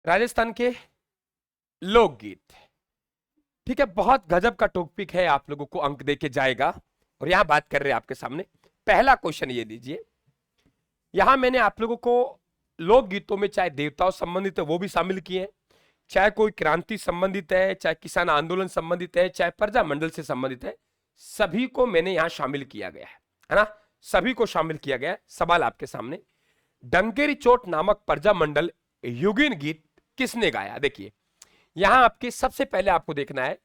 राजस्थान के लोकगीत। ठीक है, बहुत गजब का टॉपिक है, आप लोगों को अंक देके जाएगा। और यहां बात कर रहे हैं आपके सामने, पहला क्वेश्चन ये लीजिए। यहां मैंने आप लोगों को लोकगीतों में चाहे देवताओं संबंधित है वो भी शामिल किए हैं, चाहे कोई क्रांति संबंधित है, चाहे किसान आंदोलन संबंधित है, चाहे प्रजा मंडल से संबंधित है, सभी को मैंने यहां शामिल किया गया है ना, सभी को शामिल किया गया है। सवाल आपके सामने, डंकेरी चोट नामक प्रजा मंडल युगीन गीत किसने गाया? देखिए यहां आपके सबसे पहले आपको देखना है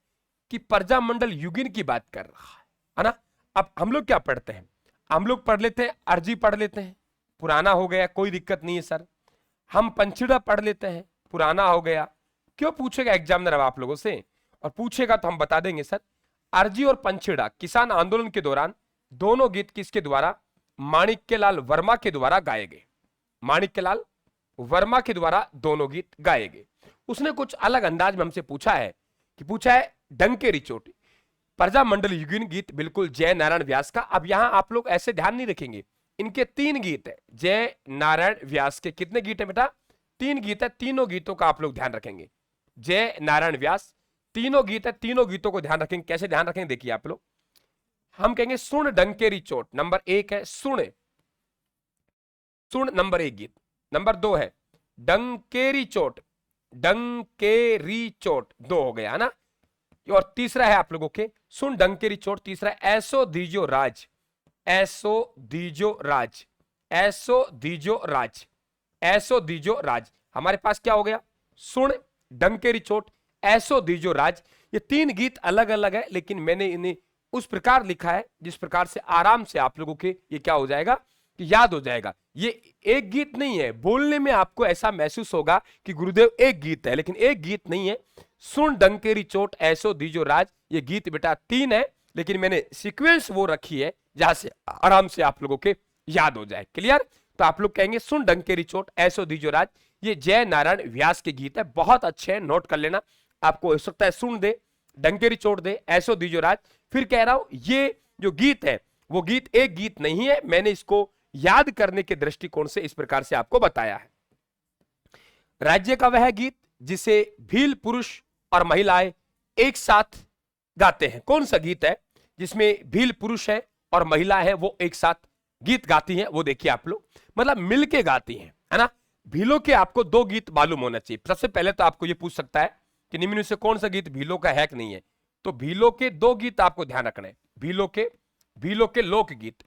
कि प्रजा मंडल युगीन की बात कर रहा है ना। अब हम लोग क्या पढ़ते हैं, हम लोग पढ़ लेते हैं अर्जी पढ़ लेते हैं, पुराना हो गया कोई दिक्कत नहीं है सर। हम पंचीड़ा पढ़ लेते हैं, पुराना हो गया। क्यों पूछेगा एग्जामिनर अब आप लोगों से, और पूछेगा तो हम बता देंगे सर। अर्जी और पंचीड़ा किसान आंदोलन के दौरान दोनों गीत किसके द्वारा? माणिक्यलाल वर्मा के द्वारा गाए गए। माणिक्यलाल वर्मा के द्वारा दोनों गीत गाए गए। उसने कुछ अलग अंदाज में हमसे पूछा है कि पूछा है डंकेरी चोट प्रजा मंडल युगीन गीत, बिल्कुल जय नारायण व्यास का। अब यहां आप लोग ऐसे ध्यान नहीं रखेंगे, इनके 3 गीत है। जय नारायण व्यास के कितने गीत है बेटा? 3 गीत है। तीनों गीतों का आप लोग ध्यान रखेंगे। जय नारायण व्यास तीनों गीत है, तीनों गीतों को ध्यान रखेंगे। कैसे ध्यान रखेंगे देखिए आप लोग। हम कहेंगे सुन डंकेरी चोट, नंबर 1 है सुन, सुन नंबर 1 गीत। नंबर 2 है डंकेरी चोट, डंकेरी चोट 2 हो गया ना। और तीसरा है आप लोगों के सुन डंकेरी चोट, तीसरा ऐसो दीजो राज, ऐसो दीजो राज, ऐसो दीजो राज, ऐसो दीजो राज। हमारे पास क्या हो गया? सुन डंकेरी चोट, ऐसो दीजो राज। ये 3 गीत अलग अलग है, लेकिन मैंने इन्हें उस प्रकार लिखा है जिस प्रकार से आराम से आप लोगों के ये क्या हो जाएगा कि याद हो जाएगा। ये एक गीत नहीं है, बोलने में आपको ऐसा महसूस होगा कि गुरुदेव एक गीत है, लेकिन एक गीत नहीं है। सुन डंकेरी चोट ऐसो दीजो राज, ये गीत बेटा 3 है, लेकिन मैंने सीक्वेंस वो रखी है जहां से आराम से आप लोगों के याद हो जाए। क्लियर? तो आप लोग कहेंगे सुन डंकेरी चोट ऐसो दीजो राज, ये जय नारायण व्यास के गीत है, बहुत अच्छे हैं, नोट कर लेना। आपको हो सकता है सुन दे, डंकेरी चोट दे, ऐसो दीजो राज। फिर कह रहा हूं ये जो गीत है वो गीत एक गीत नहीं है, मैंने इसको याद करने के दृष्टिकोण से इस प्रकार से आपको बताया है। राज्य का वह गीत जिसे भील पुरुष और महिलाएं एक साथ गाते हैं, कौन सा गीत है जिसमें भील पुरुष है और महिला है वो एक साथ गीत गाती हैं? वो देखिए आप लोग, मतलब मिलके गाती हैं, है ना। भीलों के आपको 2 गीत मालूम होना चाहिए। सबसे पहले तो आपको ये पूछ सकता है कि निम्न में से कौन सा गीत भीलों का है कि नहीं है, तो भीलों के 2 गीत आपको ध्यान रखना है। भीलों के लोकगीत,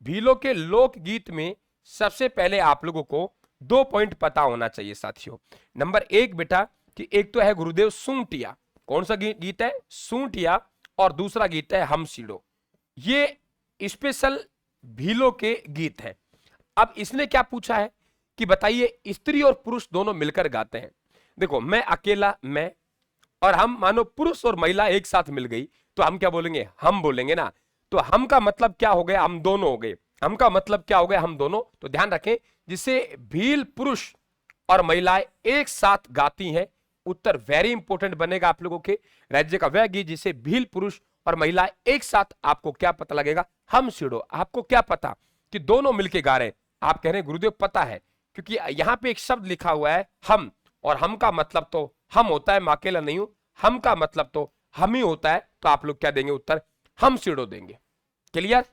भीलों के लोकगीत में सबसे पहले आप लोगों को 2 पॉइंट पता होना चाहिए साथियों। नंबर 1 बेटा कि एक तो है गुरुदेव सूंटिया, कौन सा गीत है? सूंटिया। और दूसरा गीत है हम सीड़ो, ये स्पेशल भीलों के गीत हैं। अब इसने क्या पूछा है कि बताइए स्त्री और पुरुष दोनों मिलकर गाते हैं। देखो मैं अकेला, मैं और हम, मानो पुरुष और महिला एक साथ मिल गई तो हम क्या बोलेंगे? हम बोलेंगे ना। तो हम का मतलब क्या हो गया? हम दोनों हो गए। हम का मतलब क्या हो गया? हम दोनों। तो ध्यान रखें, जिसे भील पुरुष और महिलाएं एक साथ गाती हैं, उत्तर वेरी इंपॉर्टेंट बनेगा आप लोगों के। राज्य का वह गीत जिसे भील पुरुष और महिलाएं एक साथ, आपको क्या पता लगेगा? हम सीड़ो। आपको क्या पता कि दोनों मिलके गा रहे हैं? आप कह रहे हैं गुरुदेव पता है, क्योंकि यहां पे एक शब्द लिखा हुआ है हम, और हम का मतलब तो हम होता है, मैं अकेला नहीं हूं। हम का मतलब तो हम ही होता है, तो आप लोग क्या देंगे उत्तर? हम सीड़ो देंगे। क्लियर?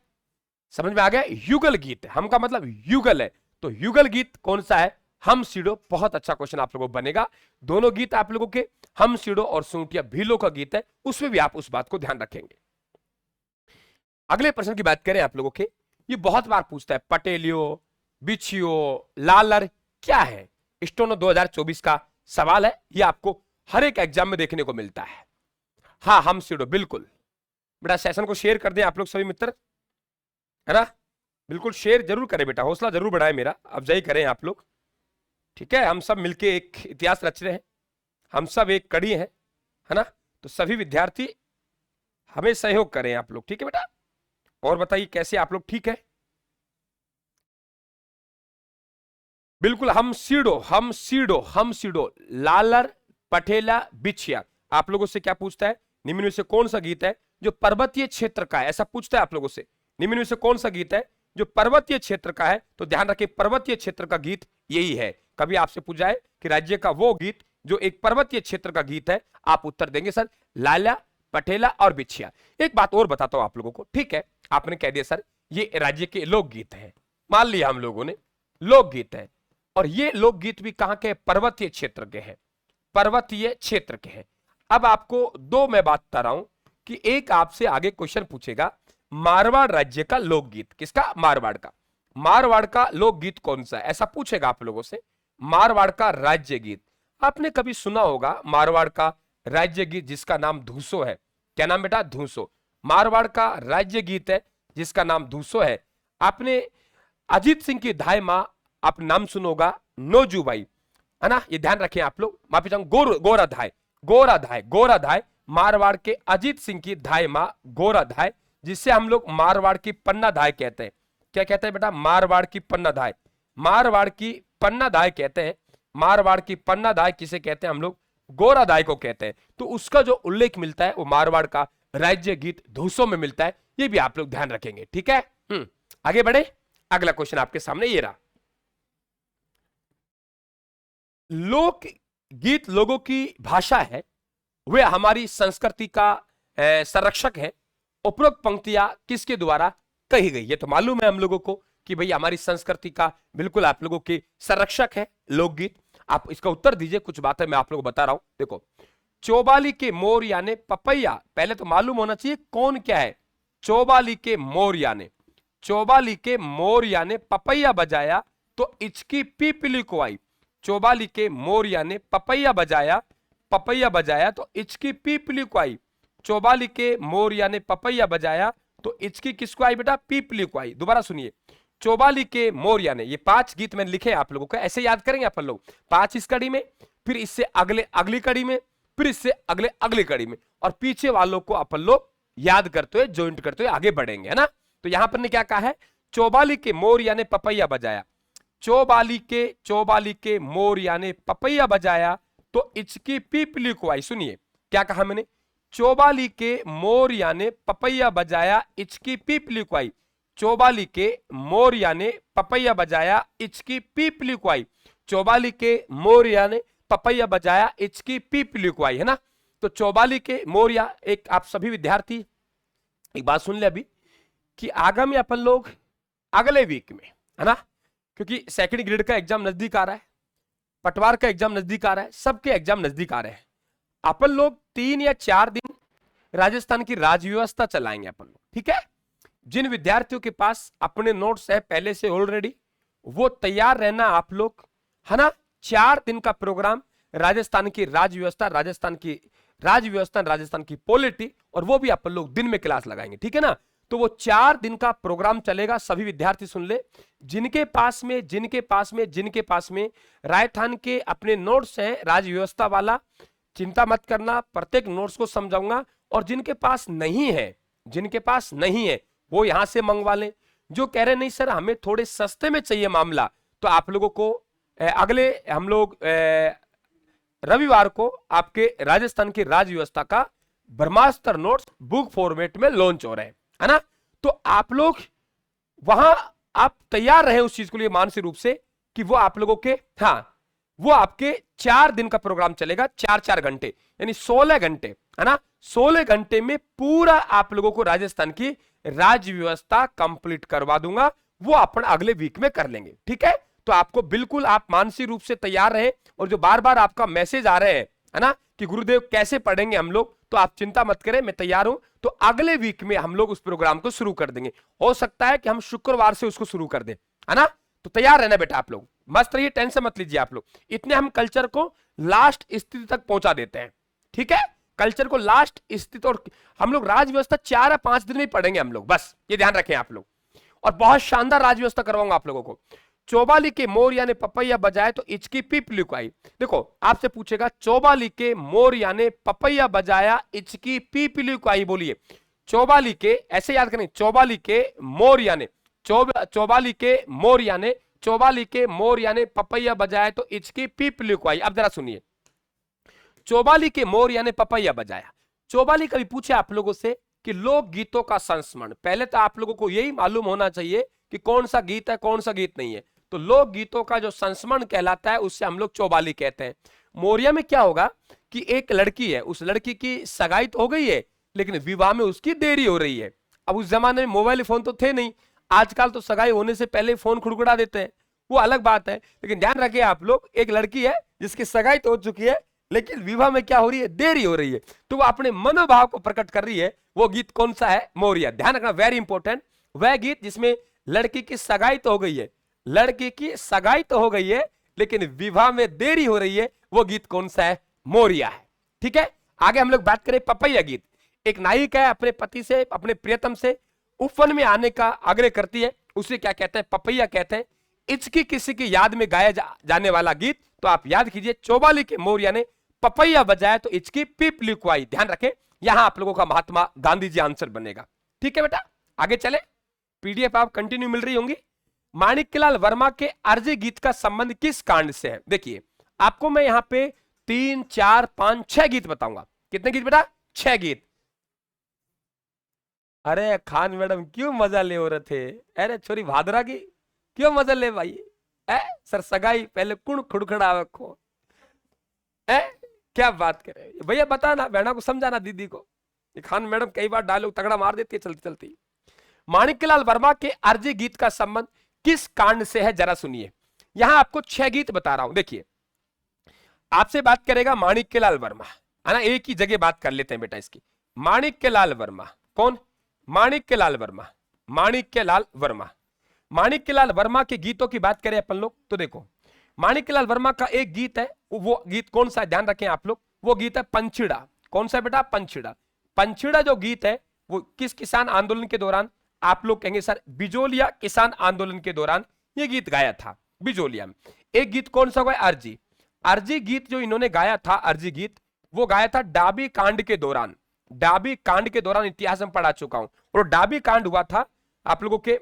समझ में आ गया? युगल गीत है, हम का मतलब युगल है, तो युगल गीत कौन सा है? हम सीड़ो। बहुत अच्छा क्वेश्चन आप लोगों को बनेगा। दोनों गीत आप लोगों के हम सीड़ो और सूंटिया भीलों का गीत है, उसमें भी आप उस बात को ध्यान रखेंगे। अगले प्रश्न की बात करें आप लोगों के, ये बहुत बार पूछता है, पटेलियो, बिछियो, लालर क्या है? स्टोनो 2024 का सवाल है, ये आपको हर एक एग्जाम में देखने को मिलता है। हाँ हम सीड़ो, बिल्कुल बेटा। सेशन को शेयर कर दें आप लोग सभी मित्र, है ना, बिल्कुल शेयर जरूर करें बेटा, हौसला जरूर बढ़ाएं मेरा, अफजाई करें आप लोग। ठीक है, हम सब मिलके एक इतिहास रच रहे हैं, हम सब एक कड़ी है ना। तो सभी विद्यार्थी हमें सहयोग करें आप लोग, ठीक है बेटा। और बताइए कैसे आप लोग? ठीक है, बिल्कुल हम सीड़ो, हम सीड़ो, हम सीड़ो। लालर, पटेला, बिछिया। आप लोगों से क्या पूछता है? निम्न में से कौन सा गीत है जो पर्वतीय क्षेत्र का है? ऐसा पूछता है आप लोगों से, निम्न में से कौन सा गीत है जो पर्वतीय क्षेत्र का है? तो ध्यान रखिए पर्वतीय क्षेत्र का गीत यही है। कभी आपसे पूछा है कि राज्य का वो गीत जो एक पर्वतीय क्षेत्र का गीत है? आप उत्तर देंगे सर लाला, पटेला और बिछिया। एक बात और बताता हूं आप लोगों को, ठीक है, आपने कह दिया सर ये राज्य के लोकगीत हैं, मान लिया हम लोगों ने लोकगीत है, और ये लोकगीत भी कहां के? पर्वतीय क्षेत्र के हैं, पर्वतीय क्षेत्र के हैं। अब आपको दो मैं बात बता रहा हूं कि एक आपसे आगे क्वेश्चन पूछेगा मारवाड़ राज्य का लोकगीत, किसका? मारवाड़ का। मारवाड़ का लोकगीत कौन सा है, ऐसा पूछेगा आप लोगों से। मारवाड़ का राज्य गीत आपने कभी सुना होगा, मारवाड़ का राज्य गीत जिसका नाम धूसो है। क्या नाम बेटा? धूसो। मारवाड़ का राज्य गीत है जिसका नाम धूसो है। आपने अजीत सिंह की धाय मां, आप नाम सुनोगा नोजूबाई, है ना, ये ध्यान रखें आप लोग। माफी चाहूंगा, गोरा धाय, गोरा धाय, गोरा धाय, मारवाड़ के अजीत सिंह की धाय मां गोरा धाय, जिससे हम लोग मारवाड़ की पन्ना धाय कहते हैं। क्या कहते हैं बेटा? मारवाड़ की पन्ना धाय, मारवाड़ की पन्ना धाय कहते हैं। मारवाड़ की पन्ना धाय किसे कहते हैं हम लोग? गोरा धाय को कहते हैं। तो उसका जो उल्लेख मिलता है वो मारवाड़ का राज्य गीत धूसो में मिलता है, ये भी आप लोग ध्यान रखेंगे, ठीक है। आगे बढ़े, अगला क्वेश्चन आपके सामने ये रहा। लोक गीत लोगों की भाषा है, वे हमारी संस्कृति का संरक्षक है। उपरोक्त पंक्तियां किसके द्वारा कही गई? ये तो मालूम है हम लोगों को कि भाई हमारी संस्कृति का बिल्कुल आप लोगों के संरक्षक है लोकगीत। आप इसका उत्तर दीजिए, कुछ बातें मैं आप लोगों को बता रहा हूं। देखो, चौबाली के मोर यानी पपैया, पहले तो मालूम होना चाहिए कौन क्या है। चौबाली के मोर यानी, चौबाली के मोर यानी पपैया बजाया तो इचकी पीपली को आई। चौबाली के मोर यानी पपैया बजाया, पपैया बजाया तो इचकी पीपली को आई। चौबाली के मोर यानी पपैया बजाया तो इचकी किसको आई बेटा? पीपली को आई। दोबारा सुनिए, चौबाली के मोर यानी, ये 5 गीत मैंने लिखे आप लोगों को, ऐसे याद करेंगे अपन लोग। 5 इस कड़ी में, फिर इससे अगले अगली कड़ी में, फिर इससे अगले अगली कड़ी में, और पीछे वालों को अपन लोग याद करते हुए ज्वाइंट करते हुए आगे बढ़ेंगे, है ना। तो यहां पर ने क्या कहा है? चौबाली के मोर यानी पपैया बजाया, चौबाली के मोर यानी पपैया बजाया तो इचकी पीपली को आई। सुनिए क्या कहा मैंने? चौबाली के मोर यानी पपैया बजाया इचकी पीपली को आई। चौबाली के मोर यानी पपैया बजाया इचकी पीपली को आई। चौबाली के मोर यानी पपैया बजाया इचकी पीपली को आई, है ना। तो चौबाली के मोरिया, एक आप सभी विद्यार्थी एक बात सुन ले अभी कि आगामी अपन लोग अगले वीक में, है ना, क्योंकि सेकंड ग्रेड का एग्जाम नजदीक आ रहा है, पटवार का एग्जाम नजदीक आ रहा है, सबके एग्जाम नजदीक आ रहे हैं। अपन लोग 3 या 4 दिन राजस्थान की राजव्यवस्था चलाएंगे अपन लोग, ठीक है। जिन विद्यार्थियों के पास अपने नोट्स है पहले से ऑलरेडी, वो तैयार रहना आप लोग, है ना। 4 दिन का प्रोग्राम, राजस्थान की राजव्यवस्था, राजस्थान की पॉलिटी, और वो भी अपन लोग दिन में क्लास लगाएंगे, ठीक है ना। तो वो 4 दिन का प्रोग्राम चलेगा। सभी विद्यार्थी सुन ले, जिनके पास में राजस्थान के अपने नोट्स हैं राजव्यवस्था वाला, चिंता मत करना, प्रत्येक नोट्स को समझाऊंगा। और जिनके पास नहीं है वो यहां से मंगवा लें। जो कह रहे नहीं सर हमें थोड़े सस्ते में चाहिए मामला, तो आप लोगों को अगले हम लोग रविवार को आपके राजस्थान की राजव्यवस्था का ब्रह्मास्त्र नोट्स बुक फॉर्मेट में लॉन्च हो रहे हैं, है ना। तो आप लोग वहां आप तैयार रहे उस चीज के लिए मानसिक रूप से कि वो आप लोगों के, हाँ, वो आपके 4 दिन का प्रोग्राम चलेगा, 4-4 घंटे यानी 16 घंटे, है ना। 16 घंटे में पूरा आप लोगों को राजस्थान की राजव्यवस्था कंप्लीट करवा दूंगा। वो अपन अगले वीक में कर लेंगे, ठीक है। तो आपको बिल्कुल आप मानसिक रूप से तैयार रहे। और जो बार बार आपका मैसेज आ रहे हैं, है ना, कि गुरुदेव कैसे पढ़ेंगे हम लोग, तो आप चिंता मत करें, मैं तैयार हूं। तो अगले वीक में हम लोग उस प्रोग्राम को शुरू कर देंगे। हो सकता है कि हम शुक्रवार से उसको शुरू कर दें, है ना। तो तैयार रहना बेटा आप लोग, मस्त रहिए, टेंशन मत लीजिए आप लोग। इतने हम कल्चर को लास्ट स्थिति तक पहुंचा देते हैं, ठीक है। कल्चर को लास्ट स्थिति, और हम लोग राजव्यवस्था 4 या 5 दिन में पढ़ेंगे हम लोग, बस ये ध्यान रखें आप लोग। और बहुत शानदार राजव्यवस्था करवाऊंगा आप लोगों को। चौबाली के मोर यानी पपैया बजाए तो इचकी पीपली को आई। देखो आपसे पूछेगा चौबाली के मोर यानी पपैया बजाया इचकी पीपली को आई। बोलिए चौबाली के, ऐसे याद करें, चौबाली के मोर यानी चौबाली के मोर यानी पपैया बजाया तो इचकी पीपली को आई। अब जरा सुनिए, चौबाली के मोर यानी पपैया बजाया। चौबाली कभी पूछे आप लोगों से कि लोक गीतों का संस्मरण, पहले तो आप लोगों को यही मालूम होना चाहिए कि कौन सा गीत है कौन सा गीत नहीं है। तो लोकगीतों का जो संस्मरण कहलाता है उससे हम लोग चौबाली कहते हैं। मोरिया में क्या होगा कि एक लड़की है, उस लड़की की सगाई तो हो गई है लेकिन विवाह में उसकी देरी हो रही है। अब उस जमाने में मोबाइल फोन तो थे नहीं, आजकल तो सगाई होने से पहले फोन खुड़खुड़ा देते हैं, वो अलग बात है। लेकिन ध्यान रखिए आप लोग, एक लड़की है जिसकी सगाई तो हो चुकी है लेकिन विवाह में क्या हो रही है, देरी हो रही है, तो वो अपने मनोभाव को प्रकट कर रही है। वो गीत कौन सा है, मोरिया। ध्यान रखना, वेरी इंपॉर्टेंट। वह गीत जिसमें लड़की की सगाई तो हो गई है, लड़की की सगाई तो हो गई है लेकिन विवाह में देरी हो रही है, वो गीत कौन सा है, मोरिया है। ठीक है, आगे हम लोग बात करें पपैया गीत। एक नायिका है अपने पति से, अपने प्रियतम से उपवन में आने का आग्रह करती है, उसे क्या कहते हैं, पपैया कहते हैं। इचकी किसी की याद में गाया जाने वाला गीत। तो आप याद कीजिए, चौबाली के मोरिया ने पपैया बजाया तो इचकी पीप लिखवाई। ध्यान रखें, यहां आप लोगों का महात्मा गांधी जी आंसर बनेगा। ठीक है बेटा, आगे चले। पीडीएफ आप कंटिन्यू मिल रही होंगी। माणिक्यलाल वर्मा के अर्जी गीत का संबंध किस कांड से है? देखिए, आपको मैं यहां पे 3, 4, 5, 6 गीत बताऊंगा। कितने गीत बेटा? 6 गीत। अरे खान मैडम क्यों मजा ले हो रहे थे? अरे छोरी भादरा की क्यों मजा ले भाई? सर सगाई पहले कुण खुड़खड़ा रखो। क्या बात करे भैया, बताना बहना को, समझाना दीदी को। खान मैडम कई बार डायलॉग तगड़ा मार देती है चलती चलती। माणिक्यलाल वर्मा के अर्जी गीत का संबंध किस कांड से है, जरा सुनिए। यहां आपको 6 गीत बता रहा हूं। देखिए, आपसे बात करेगा माणिक्यलाल वर्मा, है ना, एक ही जगह बात कर लेते हैं बेटा इसकी। माणिक्यलाल वर्मा कौन? माणिक्यलाल वर्मा, माणिक्यलाल वर्मा। माणिक्यलाल वर्मा के गीतों की बात करें अपन लोग तो देखो, माणिक्यलाल वर्मा का एक गीत है, वो गीत कौन सा है, ध्यान रखें आप लोग, वो गीत है पंछिड़ा। कौन सा बेटा? पंछिड़ा। पंछिड़ा जो गीत है वो किस किसान आंदोलन के दौरान, आप लोग कहेंगे सर बिजोलिया किसान आंदोलन के दौरान ये गीत गाया था, बिजोलिया में। एक गीत कौन सा हुआ? अर्जी। अर्जी गीत जो इन्होंने गाया था, अर्जी गीत वो गाया था डाबी कांड के दौरान। डाबी कांड के दौरान, इतिहास में पढ़ा चुका हूं। और डाबी कांड हुआ था आप लोगों के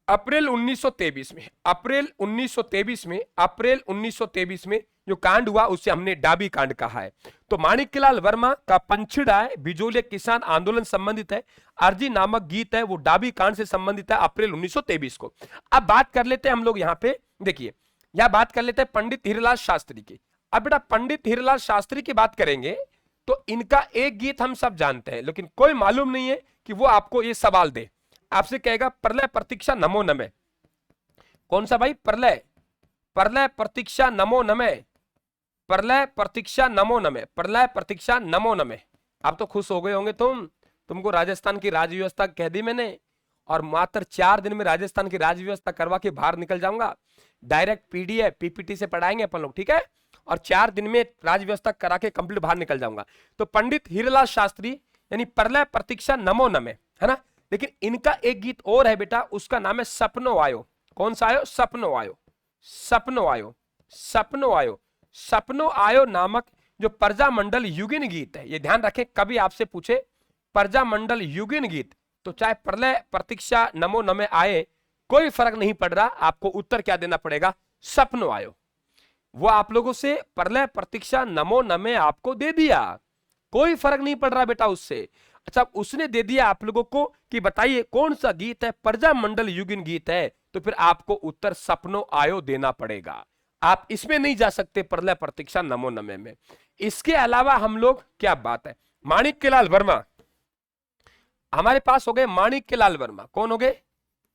अप्रैल 1923 में। अप्रैल 1923 में, अप्रैल 1923 में जो कांड हुआ उसे हमने डाबी कांड कहा है। तो माणिक्यलाल वर्मा का पंछिड़ा है, बिजोलिया किसान आंदोलन संबंधित है। अर्जी नामक गीत है वो डाबी कांड से संबंधित है, अप्रैल 1923 को। अब बात कर लेते हैं हम लोग यहां पे, देखिए यहां बात कर लेते हैं पंडित हीरालाल शास्त्री की। अब बेटा पंडित हीरालाल शास्त्री की बात करेंगे तो इनका एक गीत हम सब जानते हैं, लेकिन कोई मालूम नहीं है कि वो आपको ये सवाल दे, आपसे कहेगा प्रलय प्रतीक्षा नमो नमः। कौन सा भाई? प्रलय, प्रलय प्रतीक्षा नमो नमः, प्रलय प्रतीक्षा नमो नमः, प्रलय प्रतीक्षा नमो नमः। आप तो खुश हो गए होंगे तुमको राजस्थान की राज व्यवस्था कह दी मैंने, और मात्र 4 दिन में राजस्थान की राज व्यवस्था करवा के बाहर निकल जाऊंगा। डायरेक्ट पीडीएफ पीपीटी से पढ़ाएंगे अपन लोग, ठीक है, और 4 दिन में राज व्यवस्था करा के कंप्लीट बाहर निकल जाऊंगा। तो पंडित हीरालाल शास्त्री यानी प्रलय प्रतीक्षा नमो नमः, है ना। लेकिन इनका एक गीत और है बेटा, उसका नाम है सपनो आयो। कौन सा आयो? सपनो आयो, सपनो आयो, सपनो आयो। सपनो आयो नामक जो प्रजामंडल युगिन गीत है, ये ध्यान रखें, कभी आपसे पूछे प्रजामंडल युगिन गीत तो चाहे प्रलय प्रतीक्षा नमो नमः आए, कोई फर्क नहीं पड़ रहा, आपको उत्तर क्या देना पड़ेगा? सपनो आयो। वो आप लोगों से प्रलय प्रतीक्षा नमो नमः आपको दे दिया, कोई फर्क नहीं पड़ रहा बेटा उससे। अच्छा, उसने दे दिया आप लोगों को कि बताइए कौन सा गीत है, प्रजामंडल युगिन गीत है, तो फिर आपको उत्तर सपनो आयो देना पड़ेगा। आप इसमें नहीं जा सकते प्रलय प्रतीक्षा नमो नमः में। इसके अलावा हम लोग, क्या बात है, माणिक्यलाल वर्मा हमारे पास हो गए। माणिक्यलाल वर्मा कौन हो गए?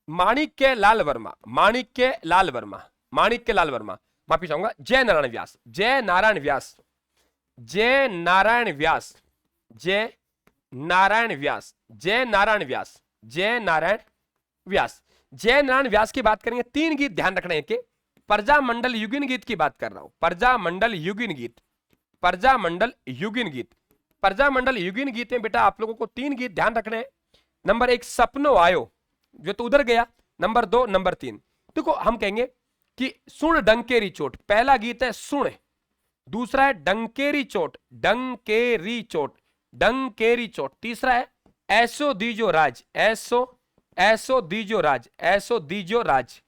माणिक्यलाल वर्मा, माणिक्यलाल वर्मा, माणिक्यलाल वर्मा। माफी चाहूंगा, जय नारायण व्यास, जय नारायण व्यास, जय नारायण व्यास, जय नारायण व्यास, जय नारायण व्यास, जय नारायण व्यास। जय नारायण व्यास की बात करेंगे, 3 गीत ध्यान रखने के। प्रजामंडल युगिन गीत की बात कर रहा हूं, प्रजामंडल युगिन गीत, प्रजामंडल युगिन गीत। प्रजामंडल युगिन गीत में बेटा आप लोगों को 3 गीत ध्यान रखने हैं। नंबर 1 सपनो आयो, जो तो उधर गया। नंबर 2, नंबर 3 देखो, हम कहेंगे कि सुन डंकेरी चोट, पहला गीत है सुन, दूसरा है डंकेरी चोट, डंकेरी चोट, डंकेरी चोट, तीसरा है ऐसो दीजो राज, ऐसो, ऐसो दीजो राज, ऐसो दीजो राज,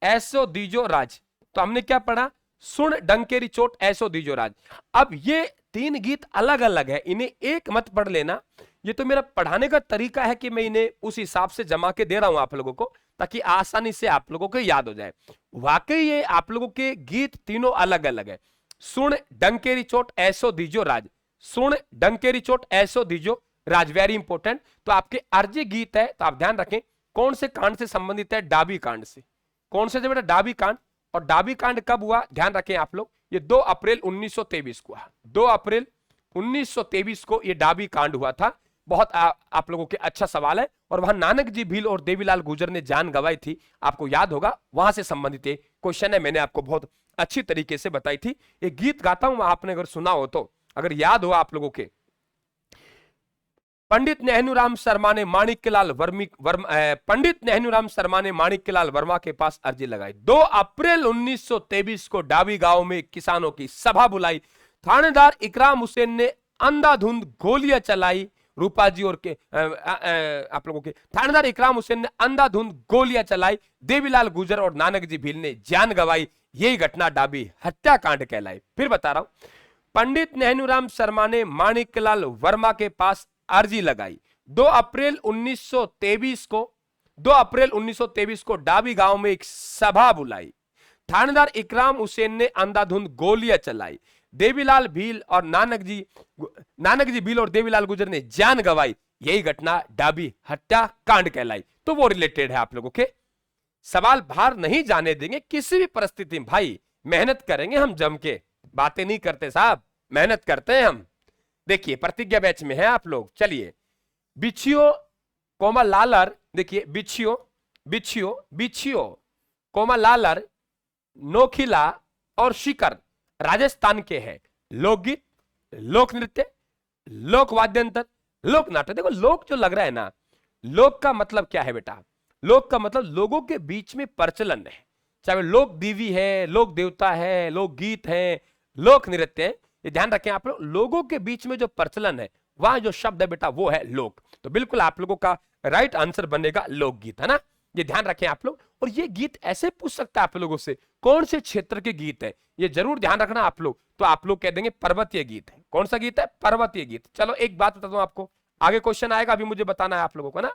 ऐसो दीजो राज। तो हमने क्या पढ़ा? सुन डंकेरी चोट, ऐसो दीजो राज। अब ये 3 गीत अलग अलग है, इन्हें एक मत पढ़ लेना। ये तो मेरा पढ़ाने का तरीका है कि मैं इन्हें उस हिसाब से जमा के दे रहा हूं आप लोगों को, ताकि आसानी से आप लोगों को याद हो जाए। वाकई ये आप लोगों के गीत तीनों अलग अलग है। सुन डंकेरी चोट ऐसो दीजो राज, सुन डंकेरी चोट ऐसो दीजो राज, वेरी इंपॉर्टेंट। तो आपके अर्जी गीत है, तो आप ध्यान रखें कौन से कांड से संबंधित है, डाबी कांड से। कौन से बेटा, डाबी कांड। और डाबी कांड कब हुआ, ध्यान रखें आप लोग, ये 2 अप्रैल 1923 को हुआ। 2 अप्रैल 1923 को ये डाबी कांड हुआ था। बहुत आप लोगों के अच्छा सवाल है। और वहां नानक जी भील और देवीलाल गुर्जर ने जान गंवाई थी, आपको याद होगा, वहां से संबंधित क्वेश्चन है, मैंने आपको बहुत अच्छी तरीके से बताई थी। एक गीत गाता हूं, आपने अगर सुना हो तो, अगर याद हो आप लोगों के। पंडित नेहरूराम शर्मा ने माणिक्यलाल पंडित नेहरूराम शर्मा ने माणिक्यलाल वर्मा के पास अर्जी लगाई। 2 अप्रैल 1923 को डाबी गांव में किसानों की सभा बुलाई। थानेदार इकराम हुसैन ने अंधाधुंध गोलियां चलाई। रूपा जी और के आप लोगों के थानेदार इकराम हुसैन ने अंधाधुंध गोलियां चलाई। देवीलाल गुर्जर और नानक जी भील ने जान गंवाई। यही घटना डाबी हत्याकांड कहलाई। फिर बता रहा हूं, पंडित नेहरूराम शर्मा ने माणिक्यलाल वर्मा के पास अर्जी लगाई। 2 अप्रैल 1923 को डाबी गांव में एक सभा बुलाई। थानेदार इकराम हुसैन ने अंधाधुंध गोलियां चलाई। देवीलाल भील और नानक जी भील और देवीलाल गुर्जर ने जान गंवाई। यही घटना डाबी हत्याकांड कहलाई। तो वो रिलेटेड है आप लोगों के। सवाल बाहर नहीं जाने देंगे किसी भी परिस्थिति में। भाई मेहनत करेंगे हम जम के, बातें नहीं करते साहब, मेहनत करते हैं हम। देखिए प्रतिज्ञा बैच में है आप लोग। चलिए, बिछियो कोमा लालर, देखिए बिछियो कोमा लालर, नोखिला और शिकर राजस्थान के हैं। लोकगीत, लोक नृत्य, लोक वाद्यंतर, लोक नाटक। देखो लोक जो लग रहा है ना, लोक का मतलब क्या है बेटा, लोक का मतलब लोगों के बीच में प्रचलन है। चाहे लोक देवी है, लोक देवता है, लोक गीत है, लोक नृत्य है, ये ध्यान रखें आप लोग। लोगों के बीच में जो प्रचलन है, वहां जो शब्द है बेटा वो है लोक। तो बिल्कुल आप लोगों का राइट आंसर बनेगा लोकगीत, है ना। ये ध्यान रखें आप लोग। और ये गीत ऐसे पूछ सकता है आप लोगों से, कौन से क्षेत्र के गीत है, ये जरूर ध्यान रखना आप लोग। तो आप लोग कह देंगे पर्वतीय गीत है। कौन सा गीत है, पर्वतीय गीत। चलो एक बात बताता हूं आपको, आगे क्वेश्चन आएगा, अभी मुझे बताना है आप लोगों को ना,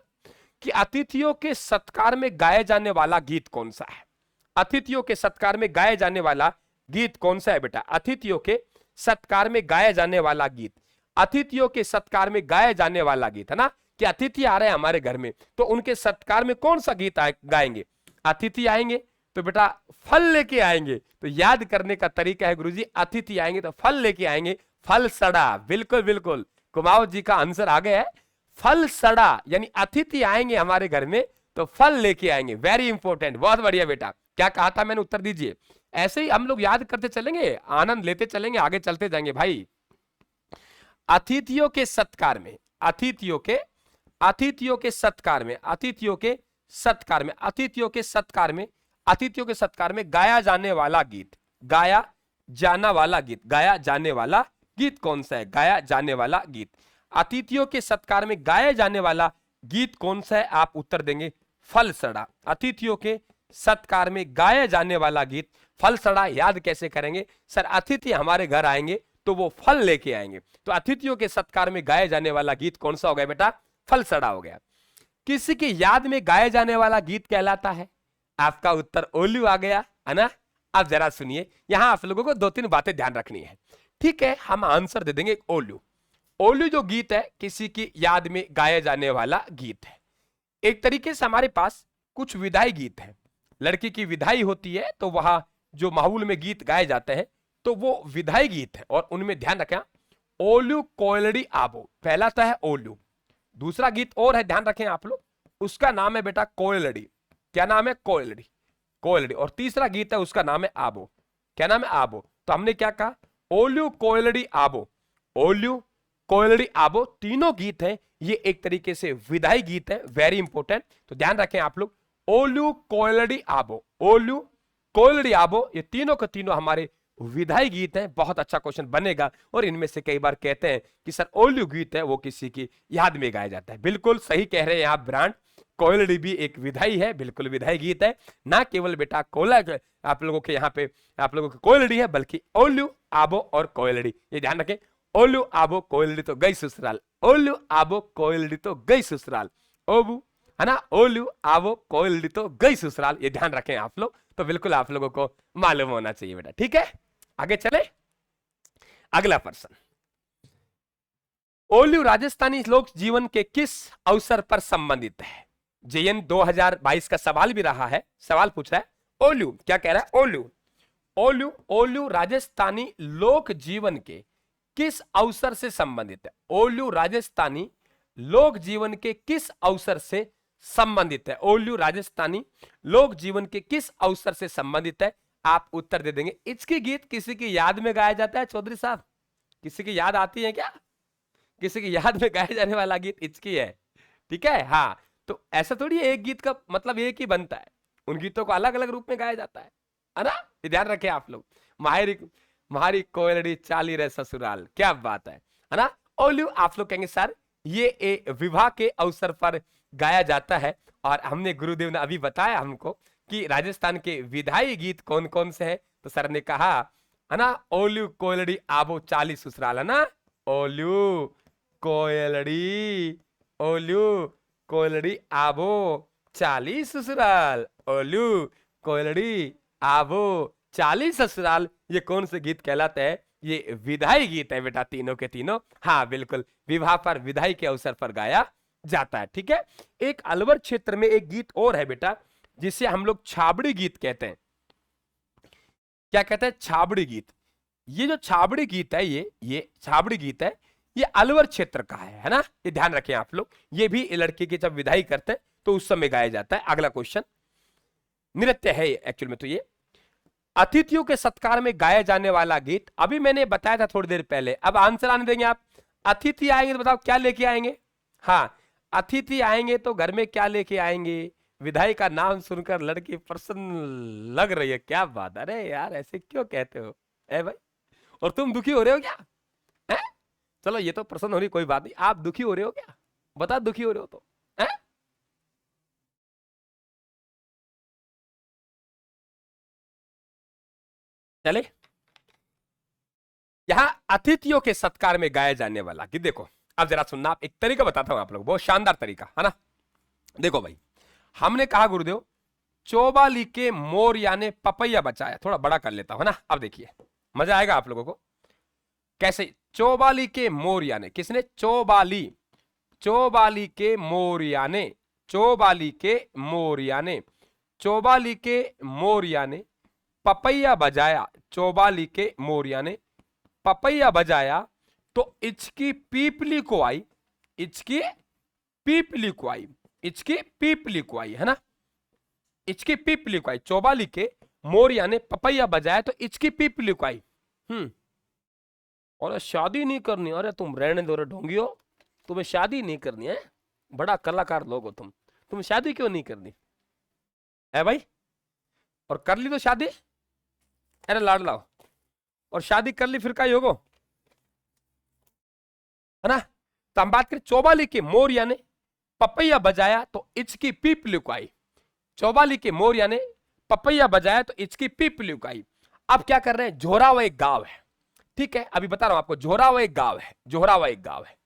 कि अतिथियों के सत्कार में गाए जाने वाला गीत कौन सा है। अतिथियों के सत्कार में गाए जाने वाला गीत कौन सा है बेटा, अतिथियों के सत्कार में गाया जाने वाला गीत। अतिथियों के सत्कार में गाया जाने वाला गीत, है ना, कि अतिथि आ रहे हैं हमारे घर में, तो उनके सत्कार में कौन सा गीत गाएंगे। अतिथि आएंगे तो बेटा फल लेके आएंगे। तो याद करने का तरीका है गुरुजी, अतिथि आएंगे तो फल लेके आएंगे। फल सड़ा, बिल्कुल बिल्कुल, कुमाऊं जी का आंसर आ गया है, फल सड़ा। यानी अतिथि आएंगे हमारे घर में तो फल लेके आएंगे। वेरी इंपॉर्टेंट, बहुत बढ़िया बेटा। क्या कहा था मैंने, उत्तर दीजिए। ऐसे ही हम लोग याद करते चलेंगे, आनंद लेते चलेंगे, आगे चलते जाएंगे भाई। अतिथियों के सत्कार में, अतिथियों के सत्कार में, अतिथियों के सत्कार में, अतिथियों के सत्कार में, अतिथियों के सत्कार में गाया जाने वाला गीत, गाया जाना वाला गीत, गाया जाने वाला गीत कौन सा है, गाया जाने वाला गीत। अतिथियों के सत्कार में गाया जाने वाला गीत कौन सा है, आप उत्तर देंगे फल सड़ा। अतिथियों के सत्कार में गाया जाने वाला गीत फल सड़ा। याद कैसे करेंगे सर, अतिथि हमारे घर आएंगे तो वो फल लेके आएंगे। तो अतिथियों के सत्कार में गाया जाने वाला गीत कौन सा हो गया बेटा, फल सड़ा हो गया। किसी की याद में गाया जाने वाला गीत कहलाता है, आपका उत्तर ओलू आ गया, है ना। अब जरा सुनिए, यहां आप लोगों को 2-3 बातें ध्यान रखनी है, ठीक है। हम आंसर दे देंगे ओलू। ओलू जो गीत है किसी की याद में गाया जाने वाला गीत है। एक तरीके से हमारे पास कुछ विदाई गीत है, लड़की की विदाई होती है तो वहां जो माहौल में गीत गाए जाते हैं तो वो विदाई गीत है। और उनमें ध्यान रखें, ओलू कोयलड़ी आबो कहलाता है ओलू। दूसरा गीत और है, ध्यान रखें आप लोग, उसका नाम है बेटा कोयलड़ी। क्या नाम है, कोयलड़ी, कोयलड़ी। और तीसरा गीत है उसका नाम है आबो। क्या नाम है, आबो। तो हमने क्या कहा, ओलू कोयलड़ी आबो, ओलू कोयलड़ी आबो, तीनों गीत हैं ये एक तरीके से विदाई गीत है। वेरी इंपॉर्टेंट, तो ध्यान रखें आप लोग, ओलू कोयलड़ी आबो, ओलू कोयलड़ी आबो, ये तीनों के तीनों हमारे विदाई गीत हैं। बहुत अच्छा क्वेश्चन बनेगा। और इनमें से कई बार कहते हैं कि सर ओलू गीत है वो किसी की याद में गाया जाता है। बिल्कुल सही कह रहे हैं आप ब्रांड, कोयलड़ी भी एक विदाई है, बिल्कुल विदाई गीत है। ना केवल बेटा कोला आप लोगों के यहाँ पे आप लोगों की कोयलड़ी है, बल्कि ओलू आबो और कोयलड़ी, ये ध्यान रखें। ओलू आबो कोयलड़ी तो गई ससुराल, ओलू आबो कोयलड़ी तो गई ससुराल, ओबू है ना। ओलू आवो कोयलडी तो गई ससुराल, ये ध्यान रखें आप लोग, तो बिल्कुल आप लोगों को मालूम होना चाहिए बेटा। ठीक है, आगे चले। अगला प्रश्न, ओलू राजस्थानी लोक जीवन के किस अवसर पर संबंधित है? जेएन 2022 का सवाल भी रहा है, सवाल पूछ रहा है ओलू, क्या कह रहा है? ओलू ओलू ओलू राजस्थानी लोक जीवन के किस अवसर से संबंधित है? ओलू राजस्थानी लोक जीवन के किस अवसर से संबंधित है? ओलू राजस्थानी लोक जीवन के किस अवसर से संबंधित है? आप उत्तर दे देंगे। इसकी गीत किसी की याद में गाया जाता है चौधरी साहब? किसी की याद आती है क्या? किसी की याद में गाया जाने वाला गीत इचकी है, ठीक है। हाँ, तो ऐसा थोड़ी है एक गीत का मतलब एक ही बनता है, उन गीतों को अलग अलग रूप में गाया जाता है ना। ध्यान रखें आप लोग। मारी कोयलड़ी चाली रे ससुराल, क्या बात है ना। ओलू आप लोग कहेंगे सर ये विवाह के अवसर पर गाया जाता है, और हमने गुरुदेव ने अभी बताया हमको कि राजस्थान के विधायी गीत कौन कौन से हैं, तो सर ने कहा है ना, ओलू कोयलड़ी आबो चाली ससुराल, है ना। ओलू कोयलड़ी, ओलू कोयलड़ी आबो चाली ससुराल, ओलू कोयलड़ी आबो चाली ससुराल, ये कौन से गीत कहलाते हैं? ये विधाई गीत है बेटा, तीनों के तीनों। हाँ बिल्कुल, विवाह पर विधाई के अवसर पर गाया जाता है। ठीक है, एक अलवर क्षेत्र में एक गीत और है बेटा, जिसे हम लोग छाबड़ी गीत कहते हैं। क्या कहते हैं? छाबड़ी गीत। ये जो छाबड़ी गीत है, ये छाबड़ी गीत है, ये अलवर क्षेत्र का है ना। ये ध्यान रखें आप लोग, ये भी लड़के की जब विदाई करते हैं तो उस समय गाया जाता है। अगला क्वेश्चन, नृत्य है एक्चुअल में तो ये अतिथियों के सत्कार में गाया जाने वाला गीत, अभी मैंने बताया था थोड़ी देर पहले। अब आंसर आने देंगे आप। अतिथि आएंगे तो बताओ क्या लेके आएंगे? हाँ, अतिथि आएंगे तो घर में क्या लेके आएंगे? विधाई का नाम सुनकर लड़की प्रसन्न लग रही है, क्या बात। अरे यार ऐसे क्यों कहते हो ए भाई, और तुम दुखी हो रहे हो क्या? है? चलो ये तो प्रसन्न होने कोई बात नहीं, आप दुखी हो रहे हो क्या? बता दुखी हो रहे हो तो है? चले, यहां अतिथियों के सत्कार में गाया जाने वाला गीत देखो। अब जरा सुनना, आप एक तरीका बताता हूं आप लोग, बहुत शानदार तरीका है ना। देखो भाई, हमने कहा गुरुदेव चौबाली के मोरिया ने पपैया बचाया, थोड़ा बड़ा कर लेता हूं ना। अब देखिए मजा आएगा आप लोगों को। कैसे? चौबाली के मोरिया ने, किसने? चौबाली, चौबाली के मोरिया ने, चौबाली के मोरिया ने, चौबाली के मोरिया ने पपैया बजाया, चौबाली के मोरिया ने पपैया बजाया तो इचकी पीपली को आई, इचकी पीपली को आई, इचकी पीपली को आई, है ना। इचकी पीपली को आई, चौबाली के मोरिया ने पपैया बजाया तो इचकी पीपली को आई। और शादी नहीं करनी? अरे तुम रहने दो रे ढोंगियो, तुम्हें शादी नहीं करनी है, बड़ा कलाकार लोग हो तुम शादी क्यों नहीं करनी है भाई? और कर ली तो शादी, अरे लाड लाओ, और शादी कर ली फिर का होगो, है ना। तो हम बात करें चौबाली के मोरिया ने पपैया बजाया तो इचकी पीपली को आई, चौबाली के मोरिया ने पपैया बजाया तो इचकी पीपली को आई। अब क्या कर रहे हैं? झोरावा एक गांव है, ठीक है, अभी बता रहा हूं आपको। झोरावा एक गांव है, झोरावा एक गांव है,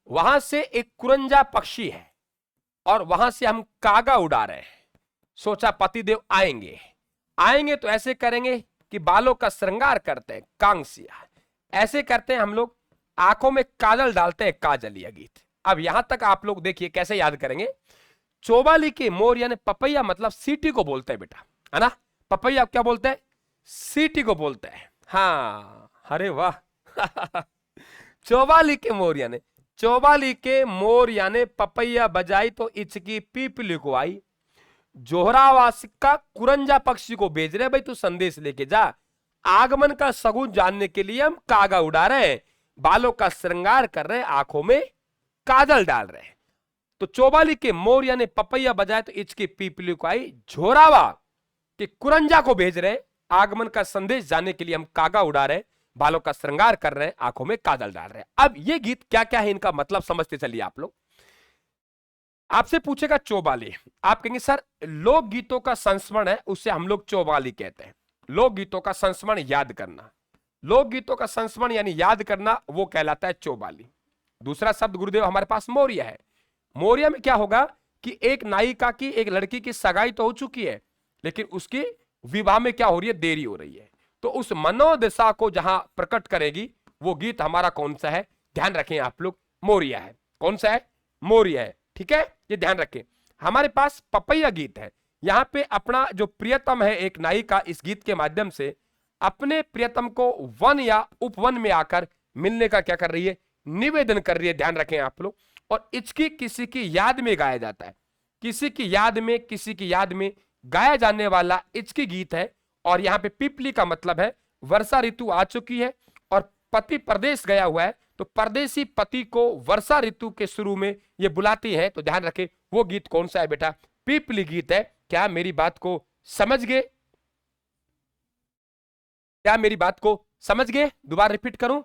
वहां से एक कुरंजा पक्षी है और वहां से हम कागा उड़ा रहे हैं। सोचा पतिदेव आएंगे, आएंगे तो ऐसे करेंगे कि बालों का श्रृंगार करते हैं, कांसिया ऐसे करते हैं हम लोग, आंखों में काजल डालते हैं, काजलिया गीत। अब यहां तक आप लोग देखिए कैसे याद करेंगे। चौबाली के मोरिया ने पपैया मतलब सीटी को बोलते हैं बेटा, है ना। पपैया क्या बोलते हैं? सीटी को बोलते हैं। हाँ, अरे वाह चौबाली के मोरिया ने, चौबाली के मोरिया ने पपैया बजाई तो इचकी पीपली को आई। जोहरावासी का कुरंजा पक्षी को भेज रहे भाई, तू संदेश लेके जा, आगमन का सगुन जानने के लिए हम कागा उड़ा रहे हैं, बालों का श्रृंगार कर रहे हैं, आंखों में काजल डाल रहे हैं। तो चौबाली के मोरिया ने पपैया बजाया तो इचकी पीपली को आई। झोरावा के कुरंजा को भेज रहे हैं, आगमन का संदेश जानने के लिए हम कागा उड़ा रहे हैं, बालों का श्रृंगार कर रहे हैं, आंखों में काजल डाल रहे हैं। अब ये गीत क्या क्या है, इनका मतलब समझते चलिए आप लोग। आपसे पूछेगा चौबाली, आप कहेंगे सर लोकगीतों का संस्मरण है, उससे हम लोग चौबाली कहते हैं। लोकगीतों का संस्मरण याद करना, लोकगीतों का संस्मरण यानी याद करना, वो कहलाता है चौबाली। दूसरा शब्द गुरुदेव हमारे पास मोरिया है। मोरिया में क्या होगा? कि एक नायिका की एक लड़की की सगाई तो हो चुकी है, लेकिन उसकी विवाह में क्या हो रही है, देरी हो रही है। तो उस मनोदशा को जहां प्रकट करेगी वो गीत हमारा कौन सा है, ध्यान रखें आप लोग, मोरिया है। कौन सा है, मोरिया है, ठीक है, ये ध्यान रखें। हमारे पास पपैया गीत है, यहां पे अपना जो प्रियतम है एक नायिका इस गीत के माध्यम से अपने प्रियतम को वन या उपवन में आकर मिलने का क्या कर रही है, निवेदन कर रही है, ध्यान रखें आप लोग। और इसकी किसी की याद में गाया जाता है, किसी की याद में, किसी की याद में गाया जाने वाला इचकी गीत है। और यहां पे पिपली का मतलब है वर्षा ऋतु आ चुकी है और पति प्रदेश गया हुआ है, तो परदेसी पति को वर्षा ऋतु के शुरू में ये बुलाती है। तो ध्यान रखें वो गीत कौन सा है बेटा, पिपली गीत है। क्या मेरी बात को समझ गए, क्या मेरी बात को समझ गए, दोबारा रिपीट करूं,